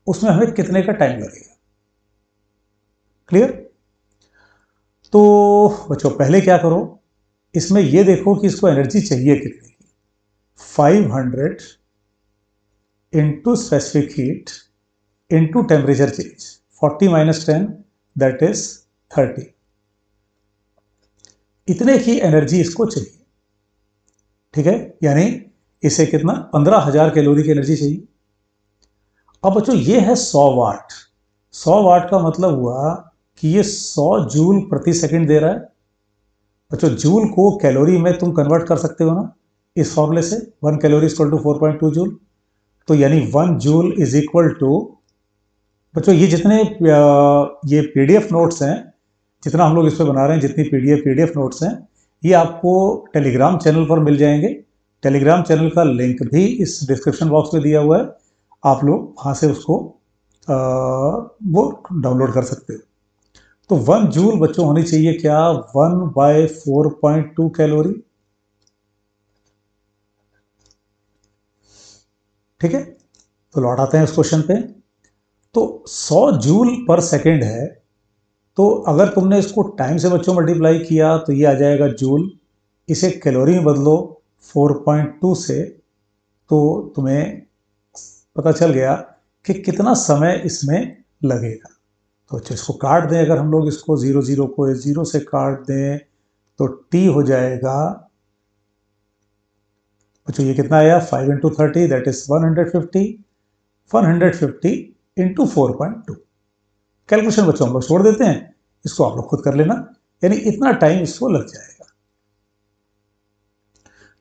उसमें हमें कितने का टाइम लगेगा। क्लियर। तो बच्चों पहले क्या करो, इसमें ये देखो कि इसको एनर्जी चाहिए कितने की, 500 into specific heat into temperature change, 40 minus 10 that is 30। इतने की एनर्जी इसको चाहिए, ठीक है, यानी इसे कितना 15,000 कैलोरी की एनर्जी चाहिए। अब बच्चों ये है 100 वाट। 100 वाट का मतलब हुआ कि ये 100 जूल प्रति सेकंड दे रहा है। बच्चों जूल को कैलोरी में तुम कन्वर्ट कर सकते हो ना इस फॉर्मूले से, 1 कैलोरी इक्वल टू 4.2 जूल। तो यानी 1 जूल इज इक्वल टू, बच्चों ये जितने ये पीडीएफ नोट्स हैं, जितना हम लोग इस पर बना रहे हैं, जितनी पीडीएफ नोट्स हैं, ये आपको टेलीग्राम चैनल पर मिल जाएंगे। टेलीग्राम चैनल का लिंक भी इस डिस्क्रिप्शन बॉक्स में दिया हुआ है, आप लोग वहाँ से उसको वो डाउनलोड कर सकते हो। तो 1 जूल बच्चों होनी चाहिए क्या, 1/4.2 कैलोरी, ठीक है। तो लौट आते हैं उस क्वेश्चन पे। तो 100 जूल पर सेकेंड है, तो अगर तुमने इसको टाइम से बच्चों मल्टीप्लाई किया तो ये आ जाएगा जूल, इसे कैलोरी में बदलो 4.2 से, तो तुम्हें पता चल गया कि कितना समय इसमें लगेगा। तो अच्छा इसको काट दें, अगर हम लोग इसको 0 को 0 से काट दें तो t हो जाएगा, बच्चों ये कितना आया, 5 into 30 that is 150, 150 into 4.2। Calculation बच्चों हम लोग छोड़ देते हैं, इसको आप लोग खुद कर लेना, यानी इतना टाइम इसको लग जाएगा।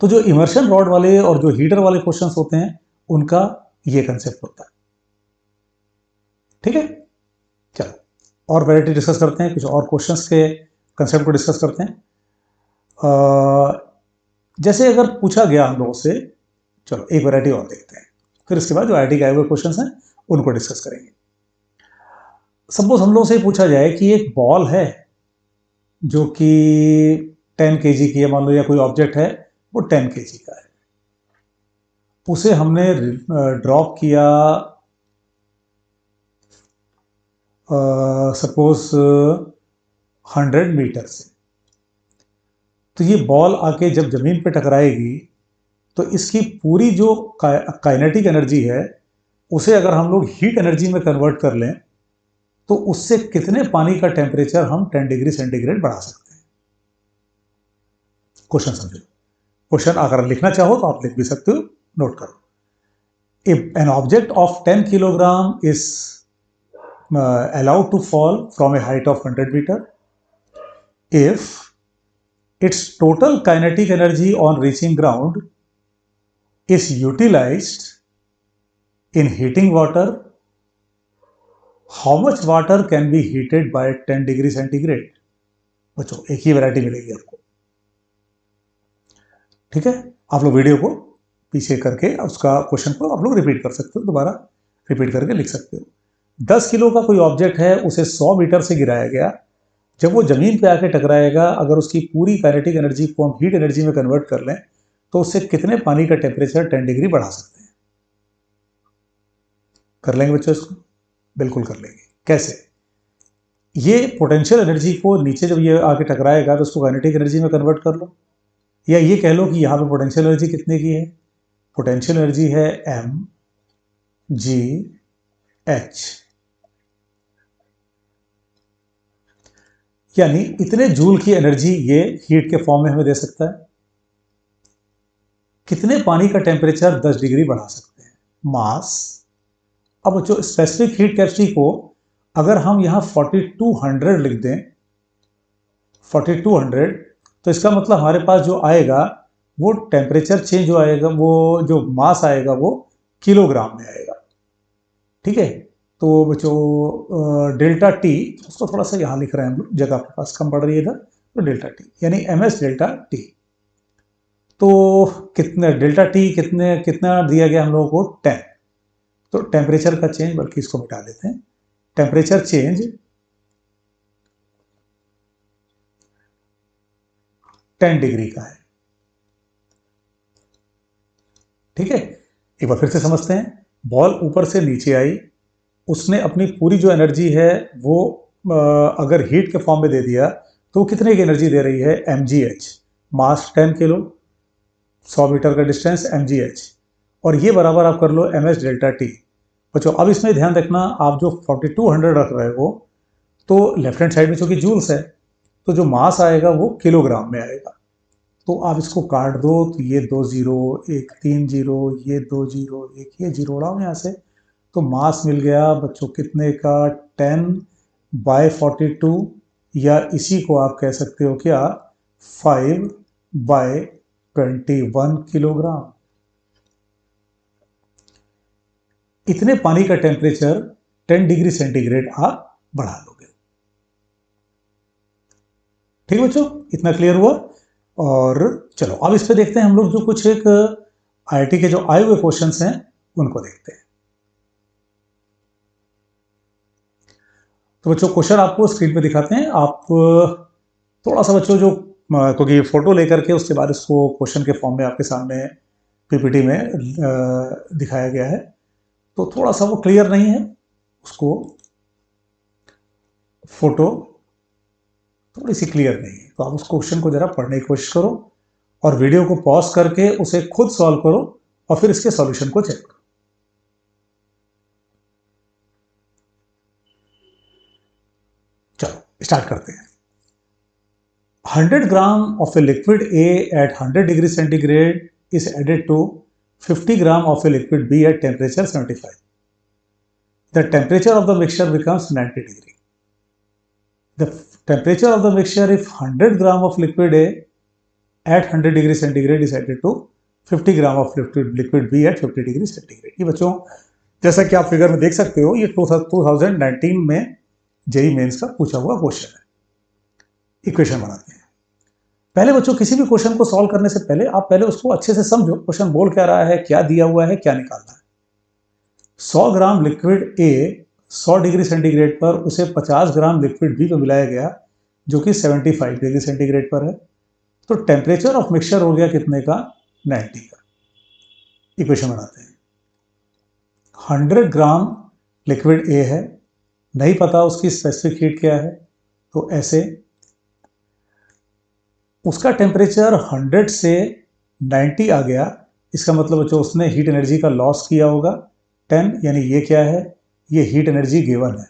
तो जो इमर्शन रॉड वाले और जो हीटर वाले क्वेश्चंस होते हैं उनका ये कंसेप्ट होता है, ठीक है। चलो और वैरायटी डिस्कस करते हैं, कुछ और क्वेश्चंस के कंसेप्ट को डिस्कस करते हैं। जैसे अगर पूछा गया हम लोगों से, चलो एक वैरायटी और देखते हैं, फिर इसके बाद जो आईटी के आए हुए क्वेश्चंस हैं उनको डिस्कस करेंगे। सपोज हम लोगों से पूछा जाए कि एक बॉल है जो कि 10 kg की है, मान लो, या कोई ऑब्जेक्ट है वो 10 kg का है, उसे हमने ड्रॉप किया सपोज 100 मीटर से। तो ये बॉल आके जब जमीन पे टकराएगी तो इसकी पूरी जो काइनेटिक एनर्जी है उसे अगर हम लोग हीट एनर्जी में कन्वर्ट कर लें तो उससे कितने पानी का टेम्परेचर हम 10 डिग्री सेंटीग्रेड बढ़ा सकते हैं। क्वेश्चन समझो, क्वेश्चन अगर लिखना चाहो तो आप लिख भी सकते हो, नोट करो। If an object of 10 kilogram is allowed to fall from a height of 100 meter, if its total kinetic energy on reaching ground is utilized in heating water, how much water can be heated by 10 degree centigrade? बच्चों एक ही variety मिलेगी आपको, ठीक है। आप लोग video को पीछे करके उसका क्वेश्चन को आप लोग रिपीट कर सकते हो, दोबारा रिपीट करके लिख सकते हो। 10 किलो का कोई ऑब्जेक्ट है, उसे 100 मीटर से गिराया गया, जब वो जमीन पे आके टकराएगा, अगर उसकी पूरी काइनेटिक एनर्जी को हम हीट एनर्जी में कन्वर्ट कर लें तो उससे कितने पानी का टेम्परेचर 10 डिग्री बढ़ा सकते हैं। कर लेंगे बच्चों इसको, बिल्कुल कर लेंगे। कैसे, ये पोटेंशियल एनर्जी को नीचे जब ये आके टकराएगा तो उसको काइनेटिक एनर्जी में कन्वर्ट कर लो, या ये कह लो कि यहाँ पे पोटेंशियल एनर्जी कितने की है, पोटेंशियल एनर्जी है mgh, यानी इतने जूल की एनर्जी ये हीट के फॉर्म में हमें दे सकता है। कितने पानी का टेम्परेचर 10 डिग्री बढ़ा सकते हैं, मास। अब जो स्पेसिफिक हीट कैपेसिटी को अगर हम यहाँ 4200 लिख दें, 4200, तो इसका मतलब हमारे पास जो आएगा वो टेम्परेचर चेंज जो आएगा, वो जो मास आएगा वो किलोग्राम में आएगा, ठीक है। तो बच्चों डेल्टा टी, उसको थोड़ा सा यहाँ लिख रहे हैं हम लोग, जगह आपके पास कम पड़ रही है इधर, तो डेल्टा टी यानी ms डेल्टा टी। तो कितने डेल्टा टी कितना दिया गया हम लोगों को, 10। तो टेम्परेचर का चेंज, बल्कि इसको मिटा देते हैं, टेम्परेचर चेंज 10 डिग्री का है, ठीक है। एक बार फिर से समझते हैं, बॉल ऊपर से नीचे आई, उसने अपनी पूरी जो एनर्जी है वो अगर हीट के फॉर्म में दे दिया तो कितने की एनर्जी दे रही है, mgh, मास 10 किलो, 100 मीटर का डिस्टेंस mgh, और ये बराबर आप कर लो ms डेल्टा टी। बच्चों अब इसमें ध्यान रखना, आप जो 4200 रख रहे हो तो लेफ्ट हैंड साइड में चूंकि जूल्स है तो जो मास आएगा वो किलोग्राम में आएगा। तो आप इसको काट दो तो ये 2 जीरो, एक 3 जीरो, ये 2 जीरो, एक ये जीरो उड़ाओ यहाँ से, तो मास मिल गया बच्चों कितने का, 10/42, या इसी को आप कह सकते हो क्या, 5/21 किलोग्राम। इतने पानी का टेम्परेचर 10 डिग्री सेंटीग्रेड आप बढ़ा लोगे। ठीक है बच्चों, इतना क्लियर हुआ। और चलो अब इस पे देखते हैं हम लोग, जो कुछ एक आईआईटी के जो आए हुए क्वेश्चंस हैं उनको देखते हैं। तो बच्चों क्वेश्चन आपको स्क्रीन पे दिखाते हैं, आप थोड़ा सा बच्चों जो, क्योंकि फोटो लेकर के उसके बाद इसको क्वेश्चन के फॉर्म में आपके सामने पीपीटी में दिखाया गया है, तो थोड़ा सा वो क्लियर नहीं है, उसको फोटो थोड़ी सी क्लियर नहीं है, तो आप उस क्वेश्चन को जरा पढ़ने की कोशिश करो और वीडियो को पॉज करके उसे खुद सॉल्व करो और फिर इसके सॉल्यूशन को चेक करो। चलो स्टार्ट करते हैं। 100 ग्राम of a liquid A at 100 degree centigrade is added to 50 gram of a liquid B at temperature 75. The temperature of the mixture becomes 90 degree. The temperature of the mixture if 100 gram of liquid A at 100 degree centigrade is added to 50 gram of liquid B at 50 degree centigrade. ये बच्चों जैसा कि आप figure में देख सकते हो, ये 2019 में जेईई मेंस का पूछा हुआ क्वेश्चन है। इक्वेशन बनाते हैं। पहले बच्चों किसी भी क्वेश्चन को सॉल्व करने से पहले आप पहले उसको अच्छे से समझो, क्वेश्चन बोल क्या रहा है, क्या दिया हुआ है, क्या निकालना है। 100 ग्राम लिक्विड ए 100 डिग्री सेंटीग्रेड पर उसे 50 ग्राम लिक्विड बी पे मिलाया गया जो कि 75 डिग्री सेंटीग्रेड पर है, तो टेम्परेचर ऑफ मिक्सचर हो गया कितने का, 90 का। इक्वेशन बनाते हैं। 100 ग्राम लिक्विड ए है, नहीं पता उसकी स्पेसिफिक हीट क्या है, तो ऐसे उसका टेम्परेचर 100 से 90 आ गया, इसका मतलब जो उसने हीट एनर्जी का लॉस किया होगा 10, यानी ये क्या है, ये हीट एनर्जी गिवन है।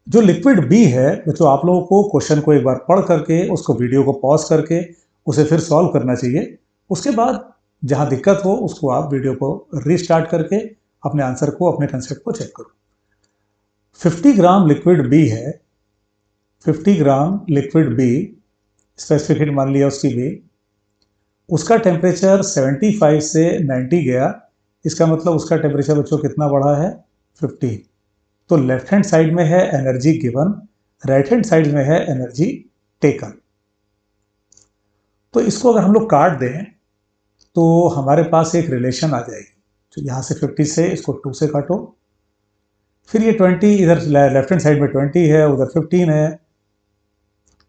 जो लिक्विड बी है बच्चों, आप लोगों को क्वेश्चन को एक बार पढ़ करके उसको वीडियो को पॉज करके उसे फिर सॉल्व करना चाहिए। उसके बाद जहां दिक्कत हो उसको आप वीडियो को रीस्टार्ट करके अपने आंसर को, अपने कंसेप्ट को चेक करो। 50 ग्राम लिक्विड बी है, 50 gram liquid B, specific heat मान लिया उसकी बी, उसका टेम्परेचर 75 से 90 गया, इसका मतलब उसका टेम्परेचर बच्चों कितना बढ़ा है, 50। तो लेफ्ट हैंड साइड में है energy given, right hand side में है एनर्जी टेकन। तो इसको अगर हम लोग काट दें तो हमारे पास एक रिलेशन आ जाएगी। तो यहां से 50 से इसको 2 से काटो, फिर ये 20 इधर लेफ्ट हैंड साइड में 20 है, उधर 15 है,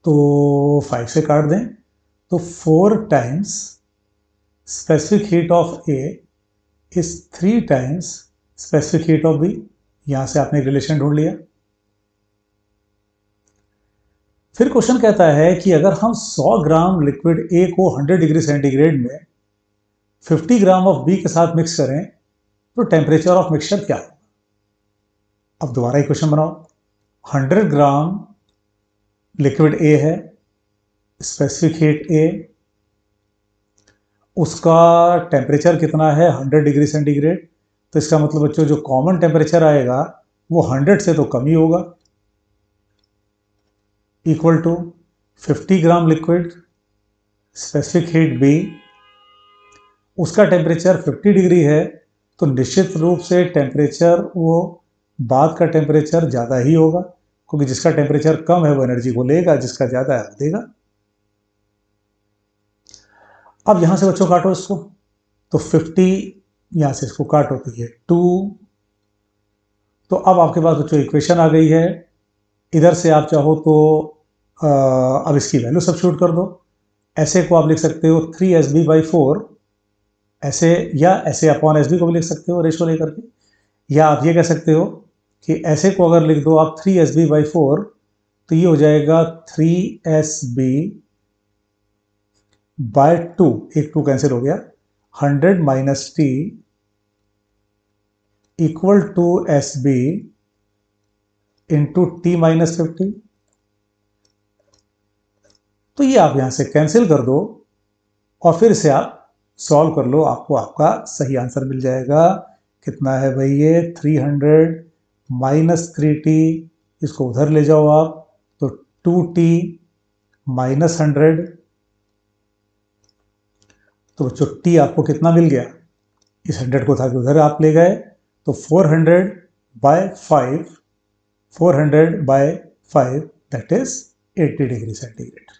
तो 5 से काट दें तो 4 times specific heat of A is 3 times specific heat of B. यहां से आपने एक रिलेशन ढूंढ लिया। फिर क्वेश्चन कहता है कि अगर हम 100 ग्राम लिक्विड ए को 100 डिग्री सेंटीग्रेड में 50 ग्राम ऑफ बी के साथ मिक्स करें तो टेम्परेचर ऑफ मिक्सचर क्या होगा। अब दोबारा इक्वेशन बनाओ। 100 ग्राम लिक्विड ए है, स्पेसिफिक हीट ए, उसका टेम्परेचर कितना है, 100 डिग्री सेंटीग्रेड, तो इसका मतलब बच्चों जो कॉमन टेम्परेचर आएगा वो 100 से तो कम ही होगा, equal to 50 gram liquid, specific heat B, उसका टेम्परेचर 50 डिग्री है, तो निश्चित रूप से टेम्परेचर वो बाद का टेम्परेचर ज़्यादा ही होगा, क्योंकि जिसका टेम्परेचर कम है वो एनर्जी को लेगा, जिसका ज़्यादा है वो देगा। अब यहां से बच्चों काटो इसको, तो 50 यहां से इसको काटो तो ये 2, तो अब आपके पास बच्चों इक्वेशन आ गई है। इधर से आप चाहो तो अब इसकी वैल्यू सब्स्टिट्यूट कर दो। ऐसे को आप लिख सकते हो 3SB/4 ऐसे, या ऐसे अपॉन एस बी को भी लिख सकते हो रेशो लेकर के, या आप ये कह सकते हो कि ऐसे को अगर लिख दो आप 3SB/4 तो ये हो जाएगा 3SB/2, एक 2 कैंसिल हो गया, 100 - T equal to S B into T minus 50। तो ये आप यहां से कैंसिल कर दो और फिर इसे आप सॉल्व कर लो, आपको आपका सही आंसर मिल जाएगा। कितना है भाई ये 300 माइनस 3t, इसको उधर ले जाओ आप तो 2t माइनस 100। तो बच्चों t आपको कितना मिल गया, इस 100 को था कि उधर आप ले गए, तो 400/5, 400/5 दैट इज 80 डिग्री सेंटीग्रेड।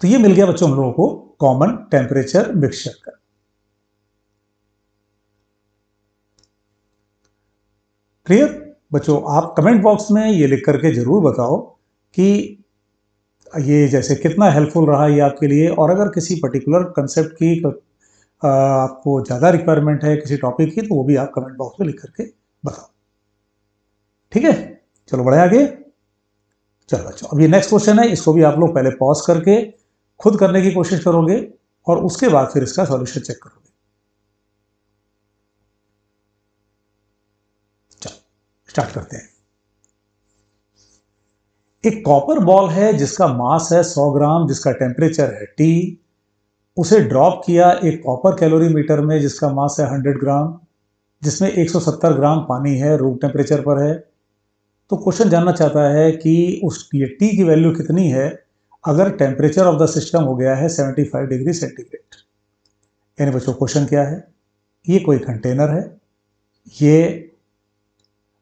तो ये मिल गया बच्चों हम लोगों को कॉमन टेम्परेचर मिक्सचर का। क्लियर बच्चों? आप कमेंट बॉक्स में ये लिख करके जरूर बताओ कि ये जैसे कितना हेल्पफुल रहा ये आपके लिए, और अगर किसी पर्टिकुलर कंसेप्ट की आपको ज़्यादा रिक्वायरमेंट है किसी टॉपिक की, तो वो भी आप कमेंट बॉक्स में लिख करके बताओ। ठीक है, चलो बढ़े आगे। चलो बच्चों, अब ये नेक्स्ट क्वेश्चन है, इसको भी आप लोग पहले पॉज करके खुद करने की कोशिश करोगे और उसके बाद फिर इसका सॉल्यूशन चेक करोगे। चलो स्टार्ट करते हैं। एक कॉपर बॉल है जिसका मास है 100 ग्राम, जिसका टेम्परेचर है T। उसे ड्रॉप किया एक कॉपर कैलोरीमीटर में जिसका मास है 100 ग्राम, जिसमें 170 ग्राम पानी है, रूम टेम्परेचर पर है। तो क्वेश्चन जानना चाहता है कि उस ये T की वैल्यू कितनी है अगर टेम्परेचर ऑफ द सिस्टम हो गया है 75 डिग्री सेंटीग्रेड। यानी बच्चों क्वेश्चन क्या है, ये कोई कंटेनर है, ये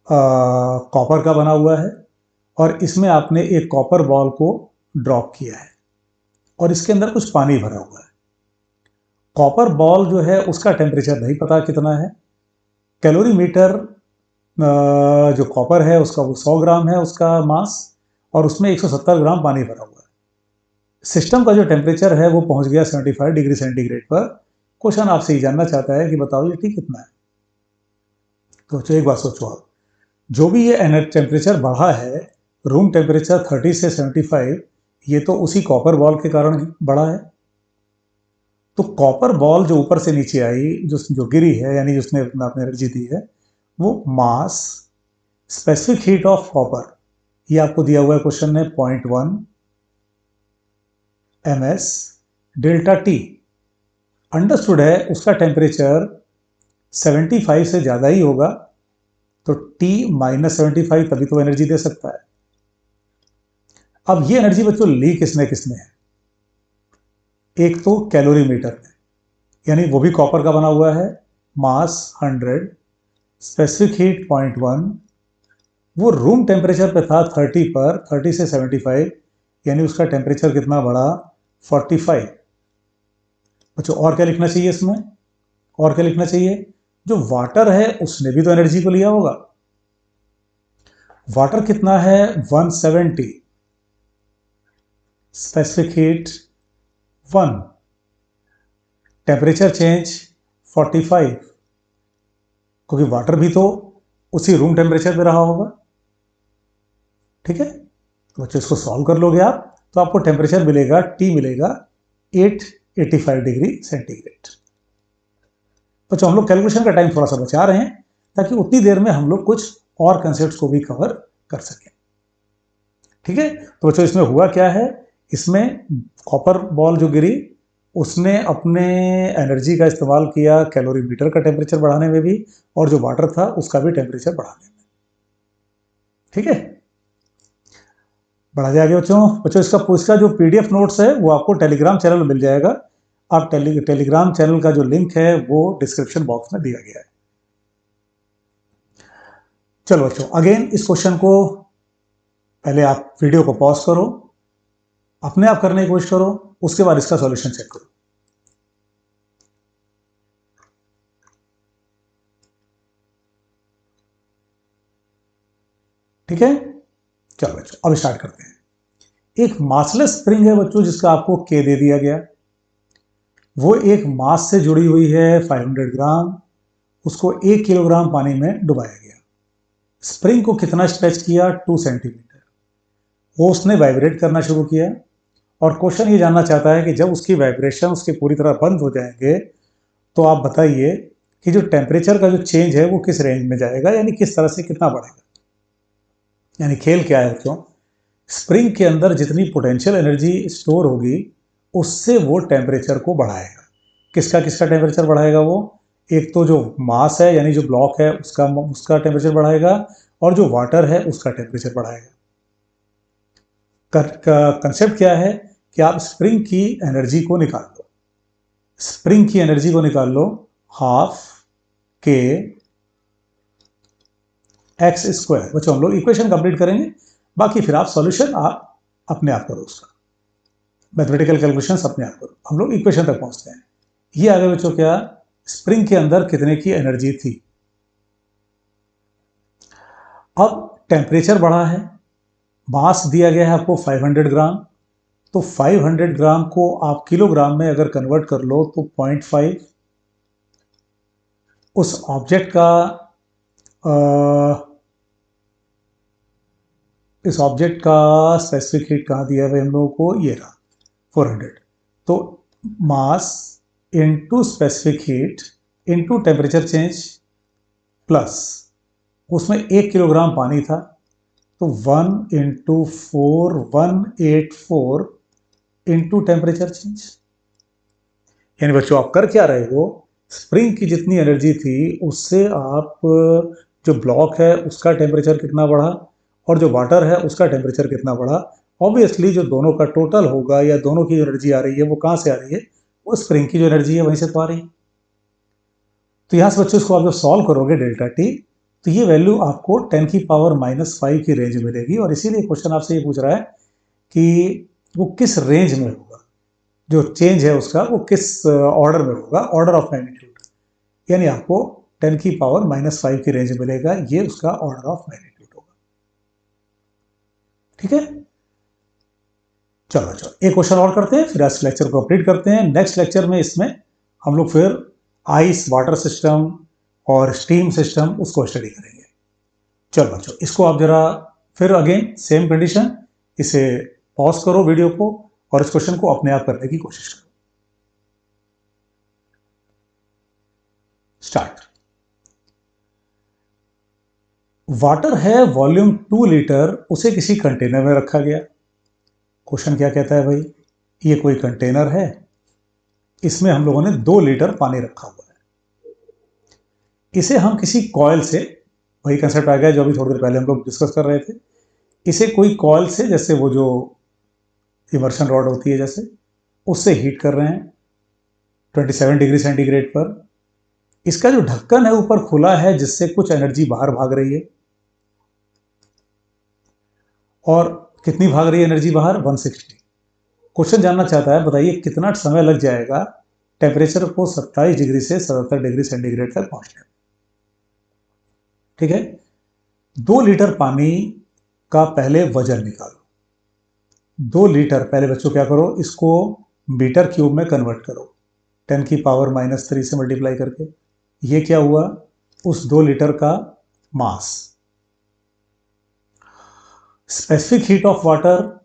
कॉपर का बना हुआ है और इसमें आपने एक कॉपर बॉल को ड्रॉप किया है और इसके अंदर कुछ पानी भरा हुआ है। कॉपर बॉल जो है उसका टेम्परेचर नहीं पता कितना है, कैलोरीमीटर जो कॉपर है उसका वो 100 ग्राम है उसका मास, और उसमें 170 ग्राम पानी भरा हुआ है। सिस्टम का जो टेम्परेचर है वो पहुंच गया 75 डिग्री सेंटीग्रेड पर। क्वेश्चन आपसे ये जानना चाहता है कि बताओ ये T कितना है। तो एक बात सोचो आप, जो भी ये टेम्परेचर बढ़ा है, रूम टेम्परेचर 30 से 75, ये तो उसी कॉपर बॉल के कारण बढ़ा है। तो कॉपर बॉल जो ऊपर से नीचे आई, जो गिरी है, यानी जिसने अपने एनर्जी दी है, वो मास स्पेसिफिक हीट ऑफ कॉपर, ये आपको दिया हुआ है क्वेश्चन में 0.1 ms डेल्टा T। अंडरस्टूड है उसका टेम्परेचर 75 से ज्यादा ही होगा, तो T माइनस 75 तभी तो एनर्जी दे सकता है। अब ये एनर्जी बच्चों ली किसने किसने है, एक तो कैलोरीमीटर में, यानी वो भी कॉपर का बना हुआ है, मास 100, स्पेसिफिक हीट 0.1, वो रूम टेम्परेचर पे था 30 पर, 30 से 75, यानी उसका टेम्परेचर कितना बढ़ा 45। बच्चों और क्या लिखना चाहिए इसमें, और क्या लिखना चाहिए, जो वाटर है उसने भी तो एनर्जी को लिया होगा। वाटर कितना है 170, स्पेसिफिक हीट 1, टेम्परेचर चेंज 45, क्योंकि वाटर भी तो उसी रूम टेम्परेचर पे रहा होगा। ठीक है, तो बच्चों इसको सॉल्व कर लोगे आप तो आपको टेम्परेचर मिलेगा, T मिलेगा 885 डिग्री सेंटीग्रेड। बच्चों हम लोग कैलकुलेशन का टाइम थोड़ा सा बचा रहे हैं ताकि उतनी देर में हम लोग कुछ और कंसेप्ट्स को भी कवर कर सकें। ठीक है, तो बच्चों इसमें हुआ क्या है, इसमें कॉपर बॉल जो गिरी उसने अपने एनर्जी का इस्तेमाल किया कैलोरीमीटर का टेम्परेचर बढ़ाने में भी, और जो वाटर था उसका भी टेम्परेचर बढ़ाने में। ठीक है, बढ़ा जाएगा बच्चों। बच्चों इसका जो पीडीएफ नोट्स है वो आपको टेलीग्राम चैनल में मिल जाएगा। आप टेलीग्राम चैनल का जो लिंक है वो डिस्क्रिप्शन बॉक्स में दिया गया है। चलो बच्चों, अगेन इस क्वेश्चन को पहले आप वीडियो को पॉज करो, अपने आप करने की कोशिश करो, उसके बाद इसका सॉल्यूशन चेक करो। ठीक है, चलो बच्चों अब स्टार्ट करते हैं। एक मासलेस स्प्रिंग है बच्चों जिसका आपको के दे दिया गया, वो एक मास से जुड़ी हुई है 500 ग्राम, उसको 1 किलोग्राम पानी में डुबाया गया। स्प्रिंग को कितना स्ट्रेच किया 2 सेंटीमीटर, वो उसने वाइब्रेट करना शुरू किया, और क्वेश्चन ये जानना चाहता है कि जब उसकी वाइब्रेशन उसके पूरी तरह बंद हो जाएंगे तो आप बताइए कि जो टेम्परेचर का जो चेंज है वो किस रेंज में जाएगा, यानी किस तरह से कितना बढ़ेगा। यानी खेल क्या है बच्चों, स्प्रिंग के अंदर जितनी पोटेंशियल एनर्जी स्टोर होगी उससे वो टेम्परेचर को बढ़ाएगा। किसका किसका टेम्परेचर बढ़ाएगा वो, एक तो जो मास है यानी जो ब्लॉक है उसका उसका टेम्परेचर बढ़ाएगा, और जो वाटर है उसका टेम्परेचर बढ़ाएगा। कंसेप्ट क्या है कि आप स्प्रिंग की एनर्जी को निकाल लो, स्प्रिंग की एनर्जी को निकाल लो, हाफ के एक्स स्क्वायर। बच्चों हम लोग इक्वेशन कंप्लीट करेंगे, बाकी फिर आप सॉल्यूशन आप अपने आप करो, उसका मैथमेटिकल कैलकुलेशंस अपने आप करो। हम लोग इक्वेशन तक पहुंचते हैं। ये आगे बच्चों क्या, स्प्रिंग के अंदर कितने की एनर्जी थी। अब टेम्परेचर बढ़ा है, मास दिया गया है आपको 500 ग्राम, तो 500 ग्राम को आप किलोग्राम में अगर कन्वर्ट कर लो तो 0.5 उस ऑब्जेक्ट का इस ऑब्जेक्ट का स्पेसिफिक हीट कहाँ दिया है भाई हम लोगों को, ये रहा 400। तो mass into specific heat into temperature change plus उसमें 1 किलोग्राम पानी था, तो 1 इंटू 4 184 इंटू टेम्परेचर चेंज। यानी बच्चों आप कर क्या रहे हो, स्प्रिंग की जितनी एनर्जी थी उससे आप जो ब्लॉक है उसका टेम्परेचर कितना बढ़ा और जो वाटर है उसका टेम्परेचर कितना बढ़ा। ऑब्वियसली जो दोनों का टोटल होगा या दोनों की एनर्जी आ रही है वो कहाँ से आ रही है, वो स्प्रिंग की जो एनर्जी है वहीं से तो आ रही है। तो यहाँ से बच्चों इसको आप जब सॉल्व करोगे डेल्टा टी, तो ये वैल्यू आपको 10 की पावर -5 की रेंज मिलेगी। और इसीलिए क्वेश्चन आपसे ये पूछ रहा है कि वो किस रेंज में होगा, जो चेंज है उसका वो किस ऑर्डर में होगा, ऑर्डर ऑफ मैग्नीट्यूड। यानी आपको 10 की पावर -5 की रेंज मिलेगा, ये उसका ऑर्डर ऑफ मैग्नीट्यूड होगा। ठीक है, चलो चलो एक क्वेश्चन और करते हैं, फिर आज लेक्चर को कंप्लीट करते हैं। नेक्स्ट लेक्चर में इसमें हम लोग फिर आइस वाटर सिस्टम और स्टीम सिस्टम उसको स्टडी करेंगे। चलो बच्चों इसको आप जरा फिर अगेन सेम कंडीशन, इसे पॉज करो वीडियो को और इस क्वेश्चन को अपने आप करने की कोशिश करो। स्टार्ट। वाटर है वॉल्यूम 2 लीटर, उसे किसी कंटेनर में रखा गया। क्वेश्चन क्या कहता है भाई, ये कोई कंटेनर है, इसमें हम लोगों ने 2 लीटर पानी रखा हुआ है। इसे हम किसी कॉइल से, वही कंसेप्ट आ गया जो अभी थोड़ी देर पहले हम लोग डिस्कस कर रहे थे, इसे कोई कॉइल से, जैसे वो जो इमर्शन रॉड होती है जैसे, उससे हीट कर रहे हैं 27 डिग्री सेंटीग्रेड पर। इसका जो ढक्कन है ऊपर खुला है जिससे कुछ एनर्जी बाहर भाग रही है, और कितनी भाग रही है एनर्जी बाहर, 160। क्वेश्चन जानना चाहता है बताइए कितना समय लग जाएगा टेम्परेचर को 27 डिग्री से 77 डिग्री सेंटीग्रेड तक पहुंचने में। ठीक है, 2 लीटर पानी का पहले वजन निकालो। 2 लीटर, पहले बच्चों क्या करो, इसको मीटर क्यूब में कन्वर्ट करो 10 की पावर -3 से मल्टीप्लाई करके। ये क्या हुआ, उस 2 लीटर का मास। स्पेसिफिक हीट ऑफ वाटर,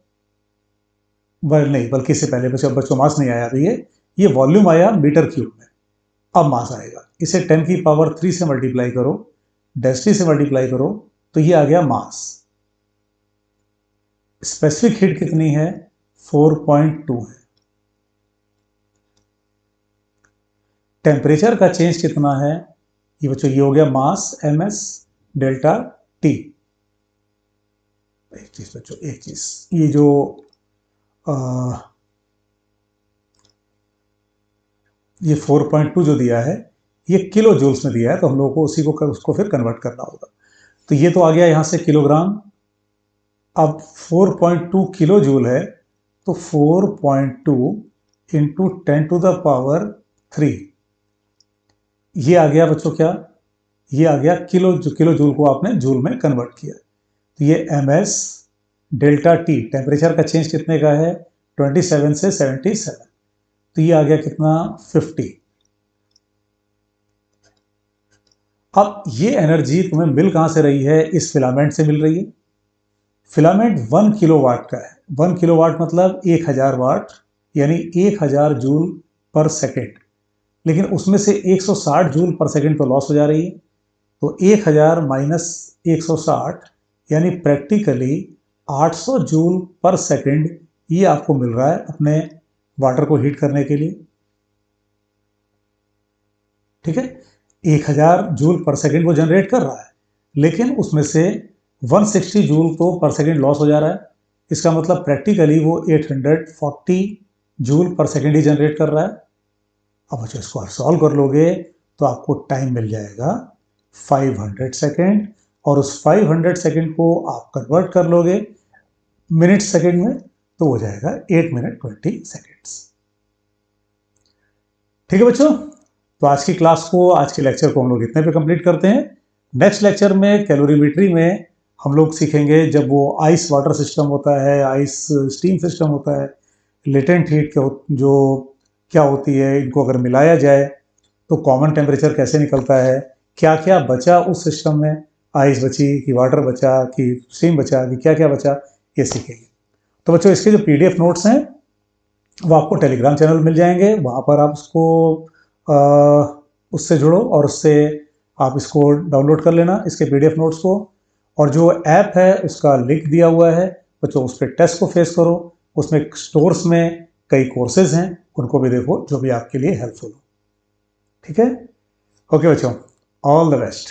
नहीं बल्कि इससे पहले बच्चों मास नहीं आया अभी, ये वॉल्यूम आया मीटर क्यूब में, अब मास आएगा। इसे 10 की पावर 3 से मल्टीप्लाई करो, डेंसिटी से मल्टीप्लाई करो, तो ये आ गया मास। स्पेसिफिक हीट कितनी है, 4.2 है। टेम्परेचर का चेंज कितना है, ये बच्चों ये हो गया मास ms डेल्टा टी। एक चीज बच्चों, एक चीज, ये जो ये 4.2 जो दिया है ये किलो जूल्स में दिया है, तो हम लोगों को उसी को उसको फिर कन्वर्ट करना होगा। तो ये तो आ गया यहां से किलोग्राम। अब 4.2 किलो जूल है, तो 4.2 इंटू 10⁻³ ये आ गया बच्चों क्या, ये आ गया किलो, जो किलो जूल को आपने जूल में कन्वर्ट किया। तो ये ms डेल्टा टी, टेम्परेचर का चेंज कितने का है, 27 से 77, तो ये आ गया कितना, 50। अब ये एनर्जी तुम्हें मिल कहां से रही है, इस फिलामेंट से मिल रही है। फिलामेंट 1 किलोवाट का है, 1 किलोवाट मतलब 1000 वाट, यानी 1000 जूल पर सेकेंड। लेकिन उसमें से 160 जूल पर सेकंड तो लॉस हो जा रही है। तो 1000 माइनस 160 यानी प्रैक्टिकली 800 जूल पर सेकंड ये आपको मिल रहा है अपने वाटर को हीट करने के लिए। ठीक है, 1000 जूल पर सेकंड वो जनरेट कर रहा है, लेकिन उसमें से 160 जूल तो पर सेकंड लॉस हो जा रहा है। इसका मतलब प्रैक्टिकली वो 840 जूल पर सेकंड ही जनरेट कर रहा है। अब अच्छा इसको आप सॉल्व कर लोगे तो आपको टाइम मिल जाएगा 500 सेकेंड, और उस 500 सेकेंड को आप कन्वर्ट कर लोगे मिनट सेकेंड में तो हो जाएगा 8 मिनट 20 सेकेंड्स। ठीक है बच्चों, तो आज की क्लास को, आज के लेक्चर को हम लोग इतने पे कंप्लीट करते हैं। नेक्स्ट लेक्चर में कैलोरीमेट्री में हम लोग सीखेंगे जब वो आइस वाटर सिस्टम होता है, आइस स्टीम सिस्टम होता है, लेटेंट हीट जो क्या होती है, इनको अगर मिलाया जाए तो कॉमन टेम्परेचर कैसे निकलता है, क्या क्या बचा उस सिस्टम में, आइस बची कि वाटर बचा कि स्टीम बचा कि क्या क्या बचा, ये सीखेंगे। तो बच्चों इसके जो PDF नोट्स हैं वो आपको टेलीग्राम चैनल मिल जाएंगे, वहाँ पर आप उसको उससे जुड़ो और उससे आप इसको डाउनलोड कर लेना, इसके PDF नोट्स को। और जो ऐप है उसका लिंक दिया हुआ है बच्चों, उस पर टेस्ट को फेस करो, उसमें स्टोर्स में कई कोर्सेज हैं, उनको भी देखो जो भी आपके लिए हेल्पफुल हो। ठीक है, ओके बच्चों, ऑल द बेस्ट।